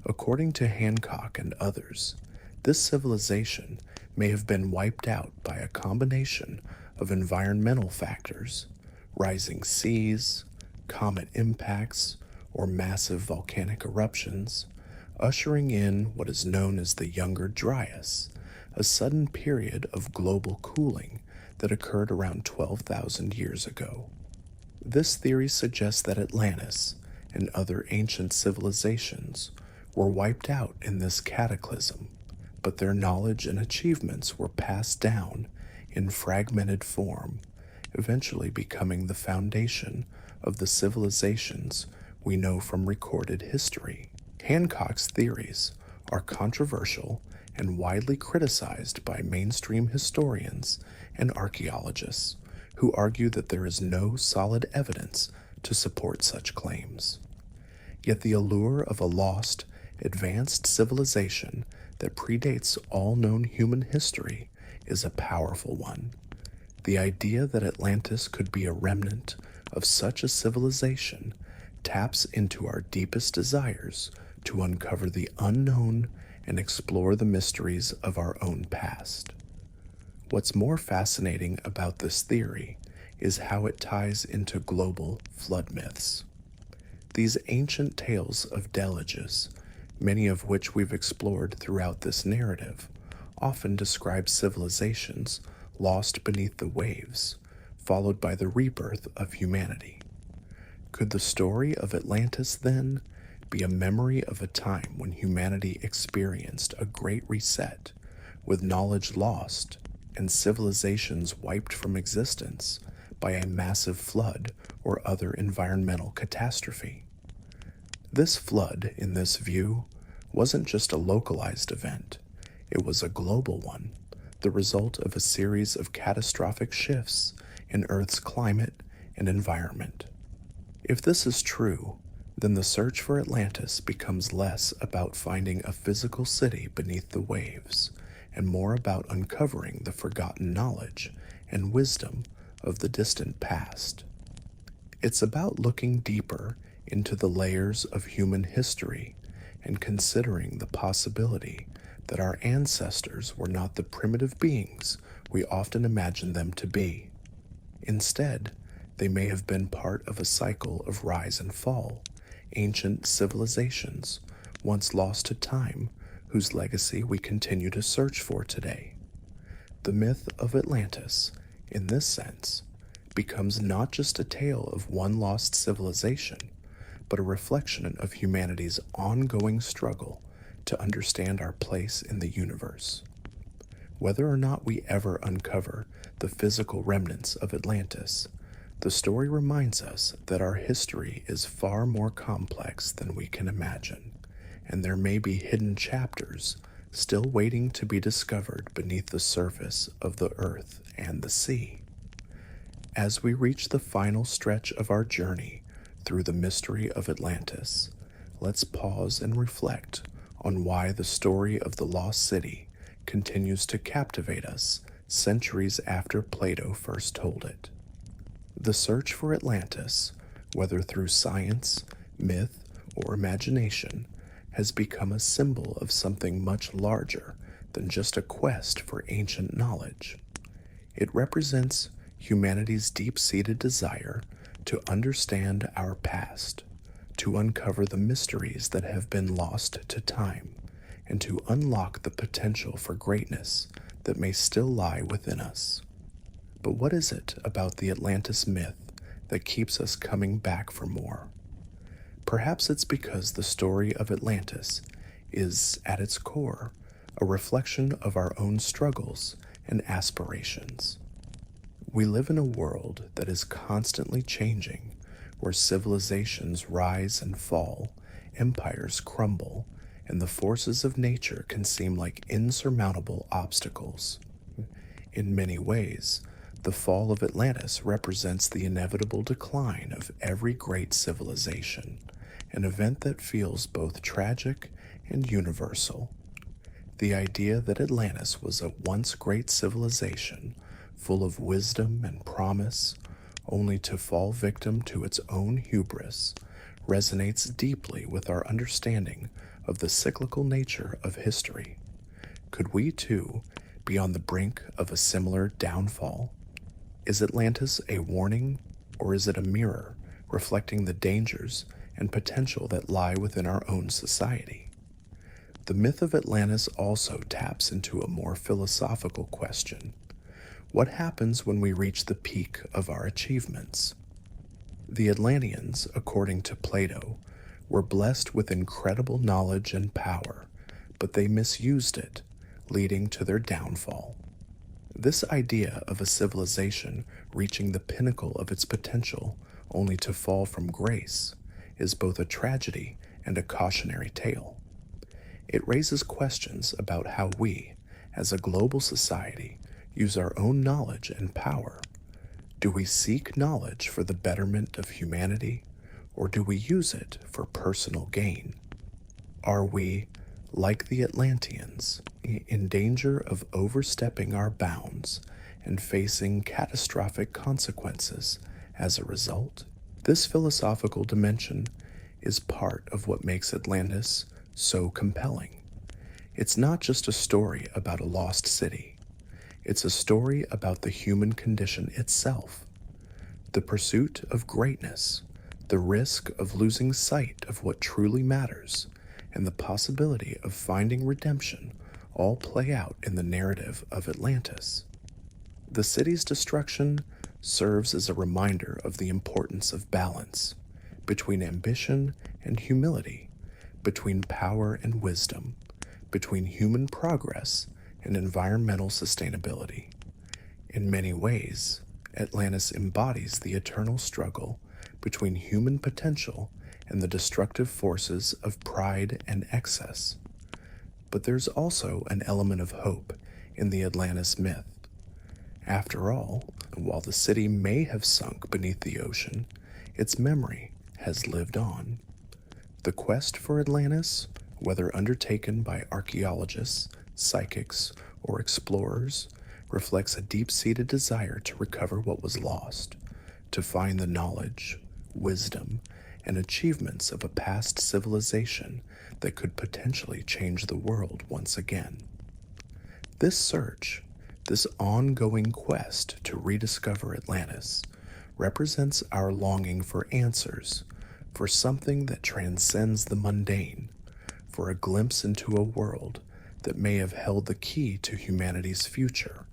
According to Hancock and others, this civilization may have been wiped out by a combination of environmental factors, rising seas, comet impacts, or massive volcanic eruptions, ushering in what is known as the Younger Dryas, a sudden period of global cooling that occurred around 12,000 years ago. This theory suggests that Atlantis and other ancient civilizations were wiped out in this cataclysm, but their knowledge and achievements were passed down in fragmented form, eventually becoming the foundation of the civilizations we know from recorded history. Hancock's theories are controversial and widely criticized by mainstream historians and archaeologists, who argue that there is no solid evidence to support such claims. Yet the allure of a lost, advanced civilization that predates all known human history is a powerful one. The idea that Atlantis could be a remnant of such a civilization taps into our deepest desires to uncover the unknown and explore the mysteries of our own past. What's more fascinating about this theory is how it ties into global flood myths. These ancient tales of deluges, many of which we've explored throughout this narrative, often describe civilizations lost beneath the waves, followed by the rebirth of humanity. Could the story of Atlantis, then, be a memory of a time when humanity experienced a great reset, with knowledge lost and civilizations wiped from existence by a massive flood or other environmental catastrophe? This flood, in this view, wasn't just a localized event, it was a global one, the result of a series of catastrophic shifts in Earth's climate and environment. If this is true, then the search for Atlantis becomes less about finding a physical city beneath the waves and more about uncovering the forgotten knowledge and wisdom of the distant past. It's about looking deeper into the layers of human history and considering the possibility that our ancestors were not the primitive beings we often imagine them to be. Instead, they may have been part of a cycle of rise and fall, ancient civilizations once lost to time, whose legacy we continue to search for today. The myth of Atlantis, in this sense, becomes not just a tale of one lost civilization, but a reflection of humanity's ongoing struggle to understand our place in the universe. Whether or not we ever uncover the physical remnants of Atlantis, The story reminds us that our history is far more complex than we can imagine, and there may be hidden chapters still waiting to be discovered beneath the surface of the earth and the sea. As we reach the final stretch of our journey through the mystery of Atlantis, let's pause and reflect on why the story of the lost city continues to captivate us centuries after Plato first told it. The search for Atlantis, whether through science, myth, or imagination, has become a symbol of something much larger than just a quest for ancient knowledge. It represents humanity's deep-seated desire to understand our past, to uncover the mysteries that have been lost to time, and to unlock the potential for greatness that may still lie within us. But what is it about the Atlantis myth that keeps us coming back for more? Perhaps it's because the story of Atlantis is, at its core, a reflection of our own struggles and aspirations. We live in a world that is constantly changing, where civilizations rise and fall, empires crumble, and the forces of nature can seem like insurmountable obstacles. In many ways, the fall of Atlantis represents the inevitable decline of every great civilization, an event that feels both tragic and universal. The idea that Atlantis was a once great civilization, full of wisdom and promise, only to fall victim to its own hubris, resonates deeply with our understanding of the cyclical nature of history. Could we, too, be on the brink of a similar downfall? Is Atlantis a warning, or is it a mirror reflecting the dangers and potential that lie within our own society? The myth of Atlantis also taps into a more philosophical question. What happens when we reach the peak of our achievements? The Atlanteans, according to Plato, were blessed with incredible knowledge and power, but they misused it, leading to their downfall. This idea of a civilization reaching the pinnacle of its potential only to fall from grace is both a tragedy and a cautionary tale. It raises questions about how we, as a global society, use our own knowledge and power. Do we seek knowledge for the betterment of humanity, or do we use it for personal gain? Are we, like the Atlanteans, in danger of overstepping our bounds and facing catastrophic consequences as a result? This philosophical dimension is part of what makes Atlantis so compelling. It's not just a story about a lost city. It's a story about the human condition itself, the pursuit of greatness, the risk of losing sight of what truly matters, and the possibility of finding redemption all play out in the narrative of Atlantis. The city's destruction serves as a reminder of the importance of balance between ambition and humility, between power and wisdom, between human progress and environmental sustainability. In many ways, Atlantis embodies the eternal struggle between human potential and the destructive forces of pride and excess. But there's also an element of hope in the Atlantis myth. After all, while the city may have sunk beneath the ocean, its memory has lived on. The quest for Atlantis, whether undertaken by archaeologists, psychics, or explorers, reflects a deep-seated desire to recover what was lost, to find the knowledge, wisdom, and achievements of a past civilization that could potentially change the world once again. This search, this ongoing quest to rediscover Atlantis, represents our longing for answers, for something that transcends the mundane, for a glimpse into a world that may have held the key to humanity's future.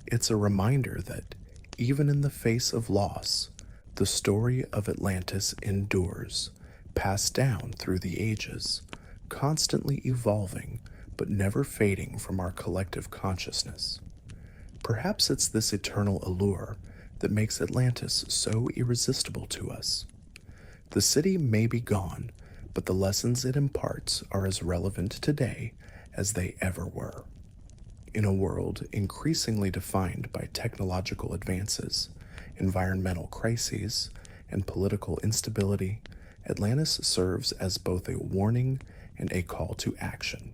It's a reminder that, even in the face of loss, the story of Atlantis endures, passed down through the ages, constantly evolving but never fading from our collective consciousness. Perhaps it's this eternal allure that makes Atlantis so irresistible to us. The city may be gone, but the lessons it imparts are as relevant today as they ever were. In a world increasingly defined by technological advances, environmental crises, and political instability, Atlantis serves as both a warning and a call to action.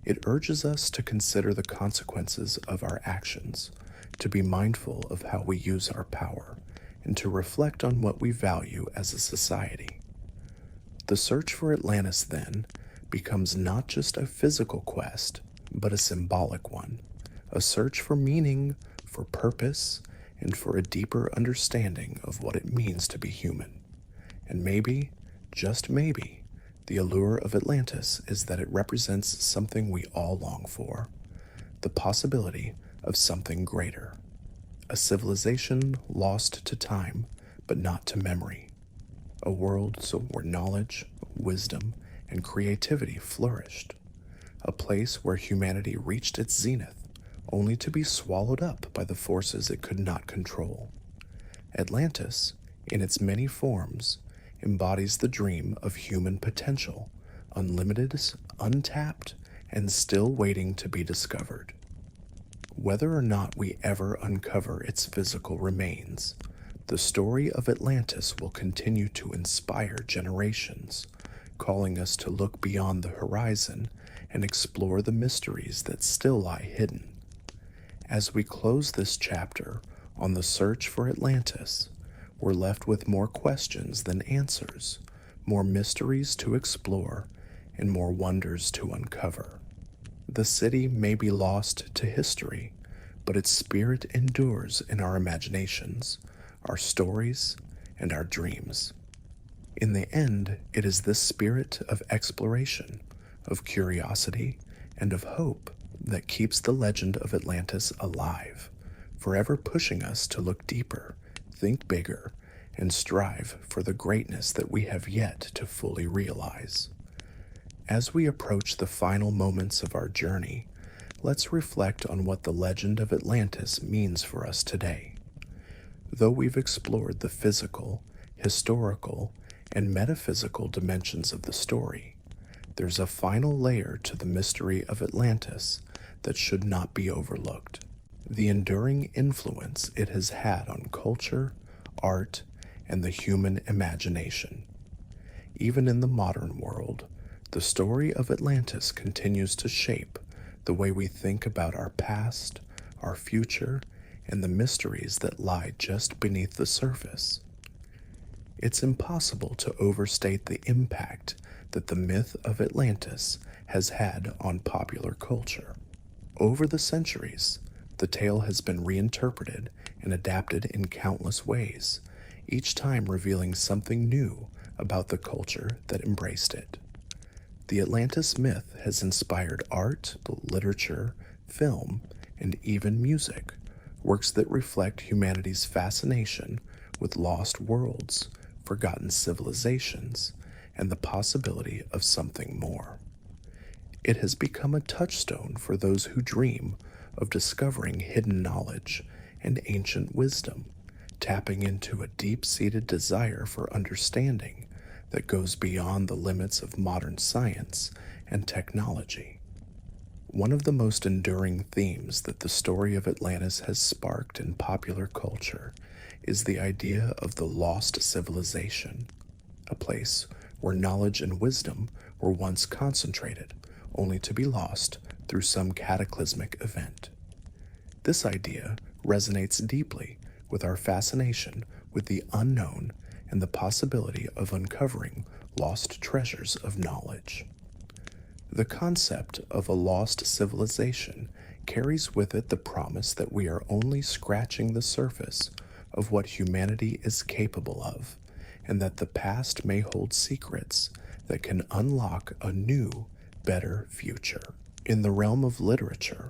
It urges us to consider the consequences of our actions, to be mindful of how we use our power, and to reflect on what we value as a society. The search for Atlantis, then, becomes not just a physical quest, but a symbolic one, a search for meaning, for purpose, and for a deeper understanding of what it means to be human. And maybe, just maybe, the allure of Atlantis is that it represents something we all long for, the possibility of something greater, a civilization lost to time, but not to memory, a world where knowledge, wisdom, and creativity flourished, a place where humanity reached its zenith, only to be swallowed up by the forces it could not control. Atlantis, in its many forms, embodies the dream of human potential, unlimited, untapped, and still waiting to be discovered. Whether or not we ever uncover its physical remains, the story of Atlantis will continue to inspire generations, calling us to look beyond the horizon and explore the mysteries that still lie hidden. As we close this chapter on the search for Atlantis, we're left with more questions than answers, more mysteries to explore, and more wonders to uncover. The city may be lost to history, but its spirit endures in our imaginations, our stories, and our dreams. In the end, it is this spirit of exploration, of curiosity, and of hope that keeps the legend of Atlantis alive, forever pushing us to look deeper, think bigger, and strive for the greatness that we have yet to fully realize. As we approach the final moments of our journey, let's reflect on what the legend of Atlantis means for us today. Though we've explored the physical, historical, and metaphysical dimensions of the story, there's a final layer to the mystery of Atlantis that should not be overlooked: the enduring influence it has had on culture, art, and the human imagination. Even in the modern world, the story of Atlantis continues to shape the way we think about our past, our future, and the mysteries that lie just beneath the surface. It's impossible to overstate the impact that the myth of Atlantis has had on popular culture. Over the centuries, the tale has been reinterpreted and adapted in countless ways, each time revealing something new about the culture that embraced it. The Atlantis myth has inspired art, literature, film, and even music, works that reflect humanity's fascination with lost worlds, forgotten civilizations, and the possibility of something more. It has become a touchstone for those who dream of discovering hidden knowledge and ancient wisdom, tapping into a deep-seated desire for understanding that goes beyond the limits of modern science and technology. One of the most enduring themes that the story of Atlantis has sparked in popular culture is the idea of the lost civilization, a place where knowledge and wisdom were once concentrated, only to be lost through some cataclysmic event. This idea resonates deeply with our fascination with the unknown and the possibility of uncovering lost treasures of knowledge. The concept of a lost civilization carries with it the promise that we are only scratching the surface of what humanity is capable of, and that the past may hold secrets that can unlock a new, better future. In the realm of literature,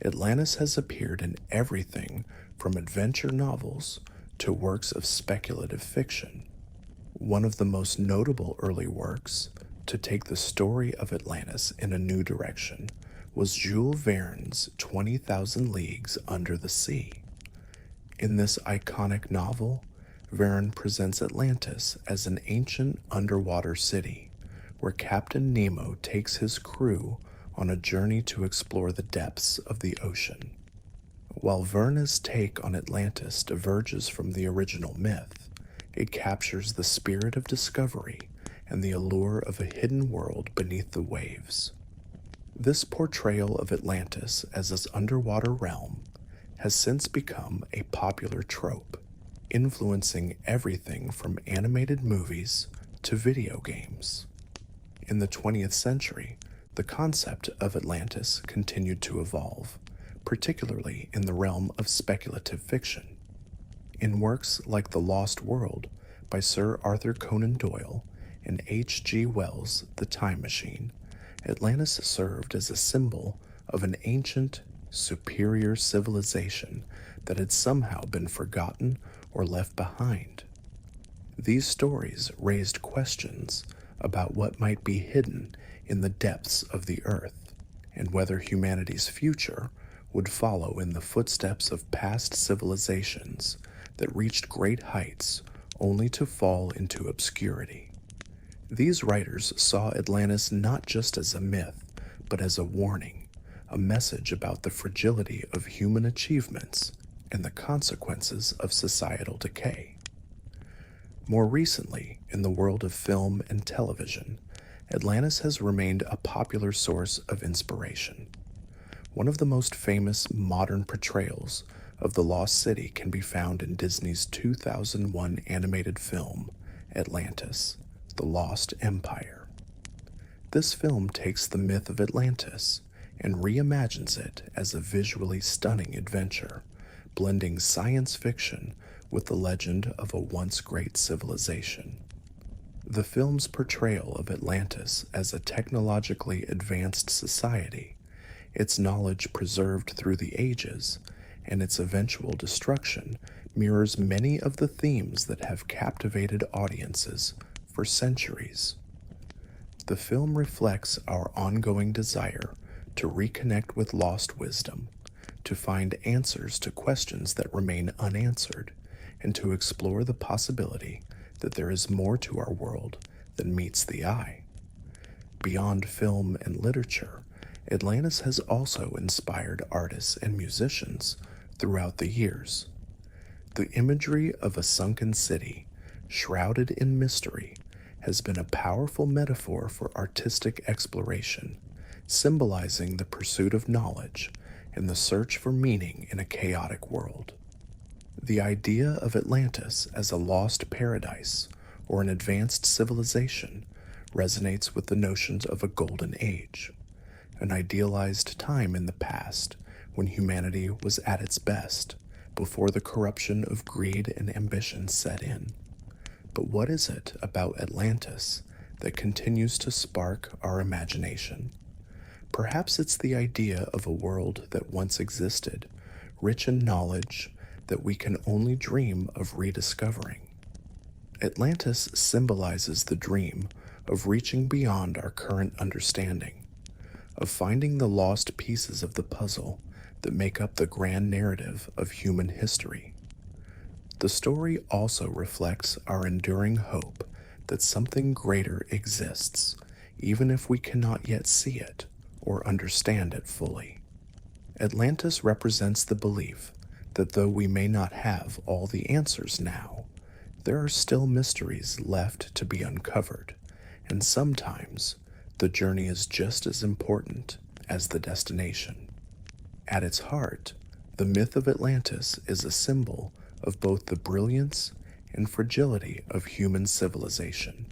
Atlantis has appeared in everything from adventure novels to works of speculative fiction. One of the most notable early works to take the story of Atlantis in a new direction was Jules Verne's 20,000 Leagues Under the Sea. In this iconic novel, Verne presents Atlantis as an ancient underwater city where Captain Nemo takes his crew on a journey to explore the depths of the ocean. While Verne's take on Atlantis diverges from the original myth, it captures the spirit of discovery and the allure of a hidden world beneath the waves. This portrayal of Atlantis as this underwater realm has since become a popular trope, influencing everything from animated movies to video games. In the 20th century, the concept of Atlantis continued to evolve, particularly in the realm of speculative fiction. In works like The Lost World by Sir Arthur Conan Doyle and H.G. Wells' The Time Machine, Atlantis served as a symbol of an ancient, superior civilization that had somehow been forgotten or left behind. These stories raised questions about what might be hidden in the depths of the earth, and whether humanity's future would follow in the footsteps of past civilizations that reached great heights only to fall into obscurity. These writers saw Atlantis not just as a myth, but as a warning, a message about the fragility of human achievements and the consequences of societal decay. More recently, in the world of film and television, Atlantis has remained a popular source of inspiration. One of the most famous modern portrayals of the lost city can be found in Disney's 2001 animated film, Atlantis: The Lost Empire. This film takes the myth of Atlantis and reimagines it as a visually stunning adventure, blending science fiction with the legend of a once great civilization. The film's portrayal of Atlantis as a technologically advanced society, its knowledge preserved through the ages, and its eventual destruction mirrors many of the themes that have captivated audiences for centuries. The film reflects our ongoing desire to reconnect with lost wisdom, to find answers to questions that remain unanswered, and to explore the possibility that there is more to our world than meets the eye. Beyond film and literature, Atlantis has also inspired artists and musicians throughout the years. The imagery of a sunken city, shrouded in mystery, has been a powerful metaphor for artistic exploration, symbolizing the pursuit of knowledge and the search for meaning in a chaotic world. The idea of Atlantis as a lost paradise or an advanced civilization resonates with the notions of a golden age, an idealized time in the past when humanity was at its best, before the corruption of greed and ambition set in. But what is it about Atlantis that continues to spark our imagination? Perhaps it's the idea of a world that once existed, rich in knowledge that we can only dream of rediscovering. Atlantis symbolizes the dream of reaching beyond our current understanding, of finding the lost pieces of the puzzle that make up the grand narrative of human history. The story also reflects our enduring hope that something greater exists, even if we cannot yet see it or understand it fully. Atlantis represents the belief that though we may not have all the answers now, there are still mysteries left to be uncovered, and sometimes the journey is just as important as the destination. At its heart, the myth of Atlantis is a symbol of both the brilliance and fragility of human civilization.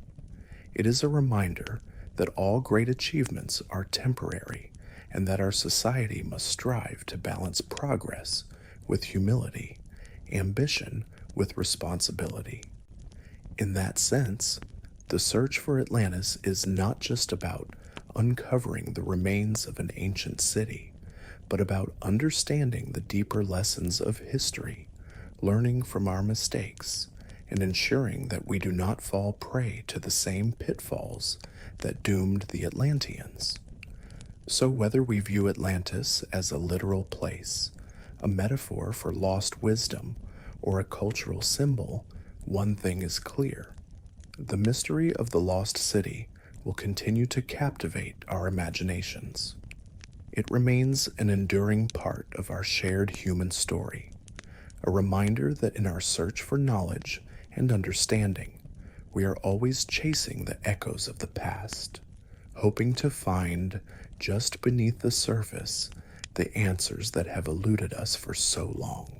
It is a reminder that all great achievements are temporary and that our society must strive to balance progress with humility, ambition with responsibility. In that sense, the search for Atlantis is not just about uncovering the remains of an ancient city, but about understanding the deeper lessons of history, learning from our mistakes, and ensuring that we do not fall prey to the same pitfalls that doomed the Atlanteans. So whether we view Atlantis as a literal place, a metaphor for lost wisdom, or a cultural symbol, one thing is clear. The mystery of the lost city will continue to captivate our imaginations. It remains an enduring part of our shared human story, a reminder that in our search for knowledge and understanding, we are always chasing the echoes of the past, hoping to find, just beneath the surface, the answers that have eluded us for so long.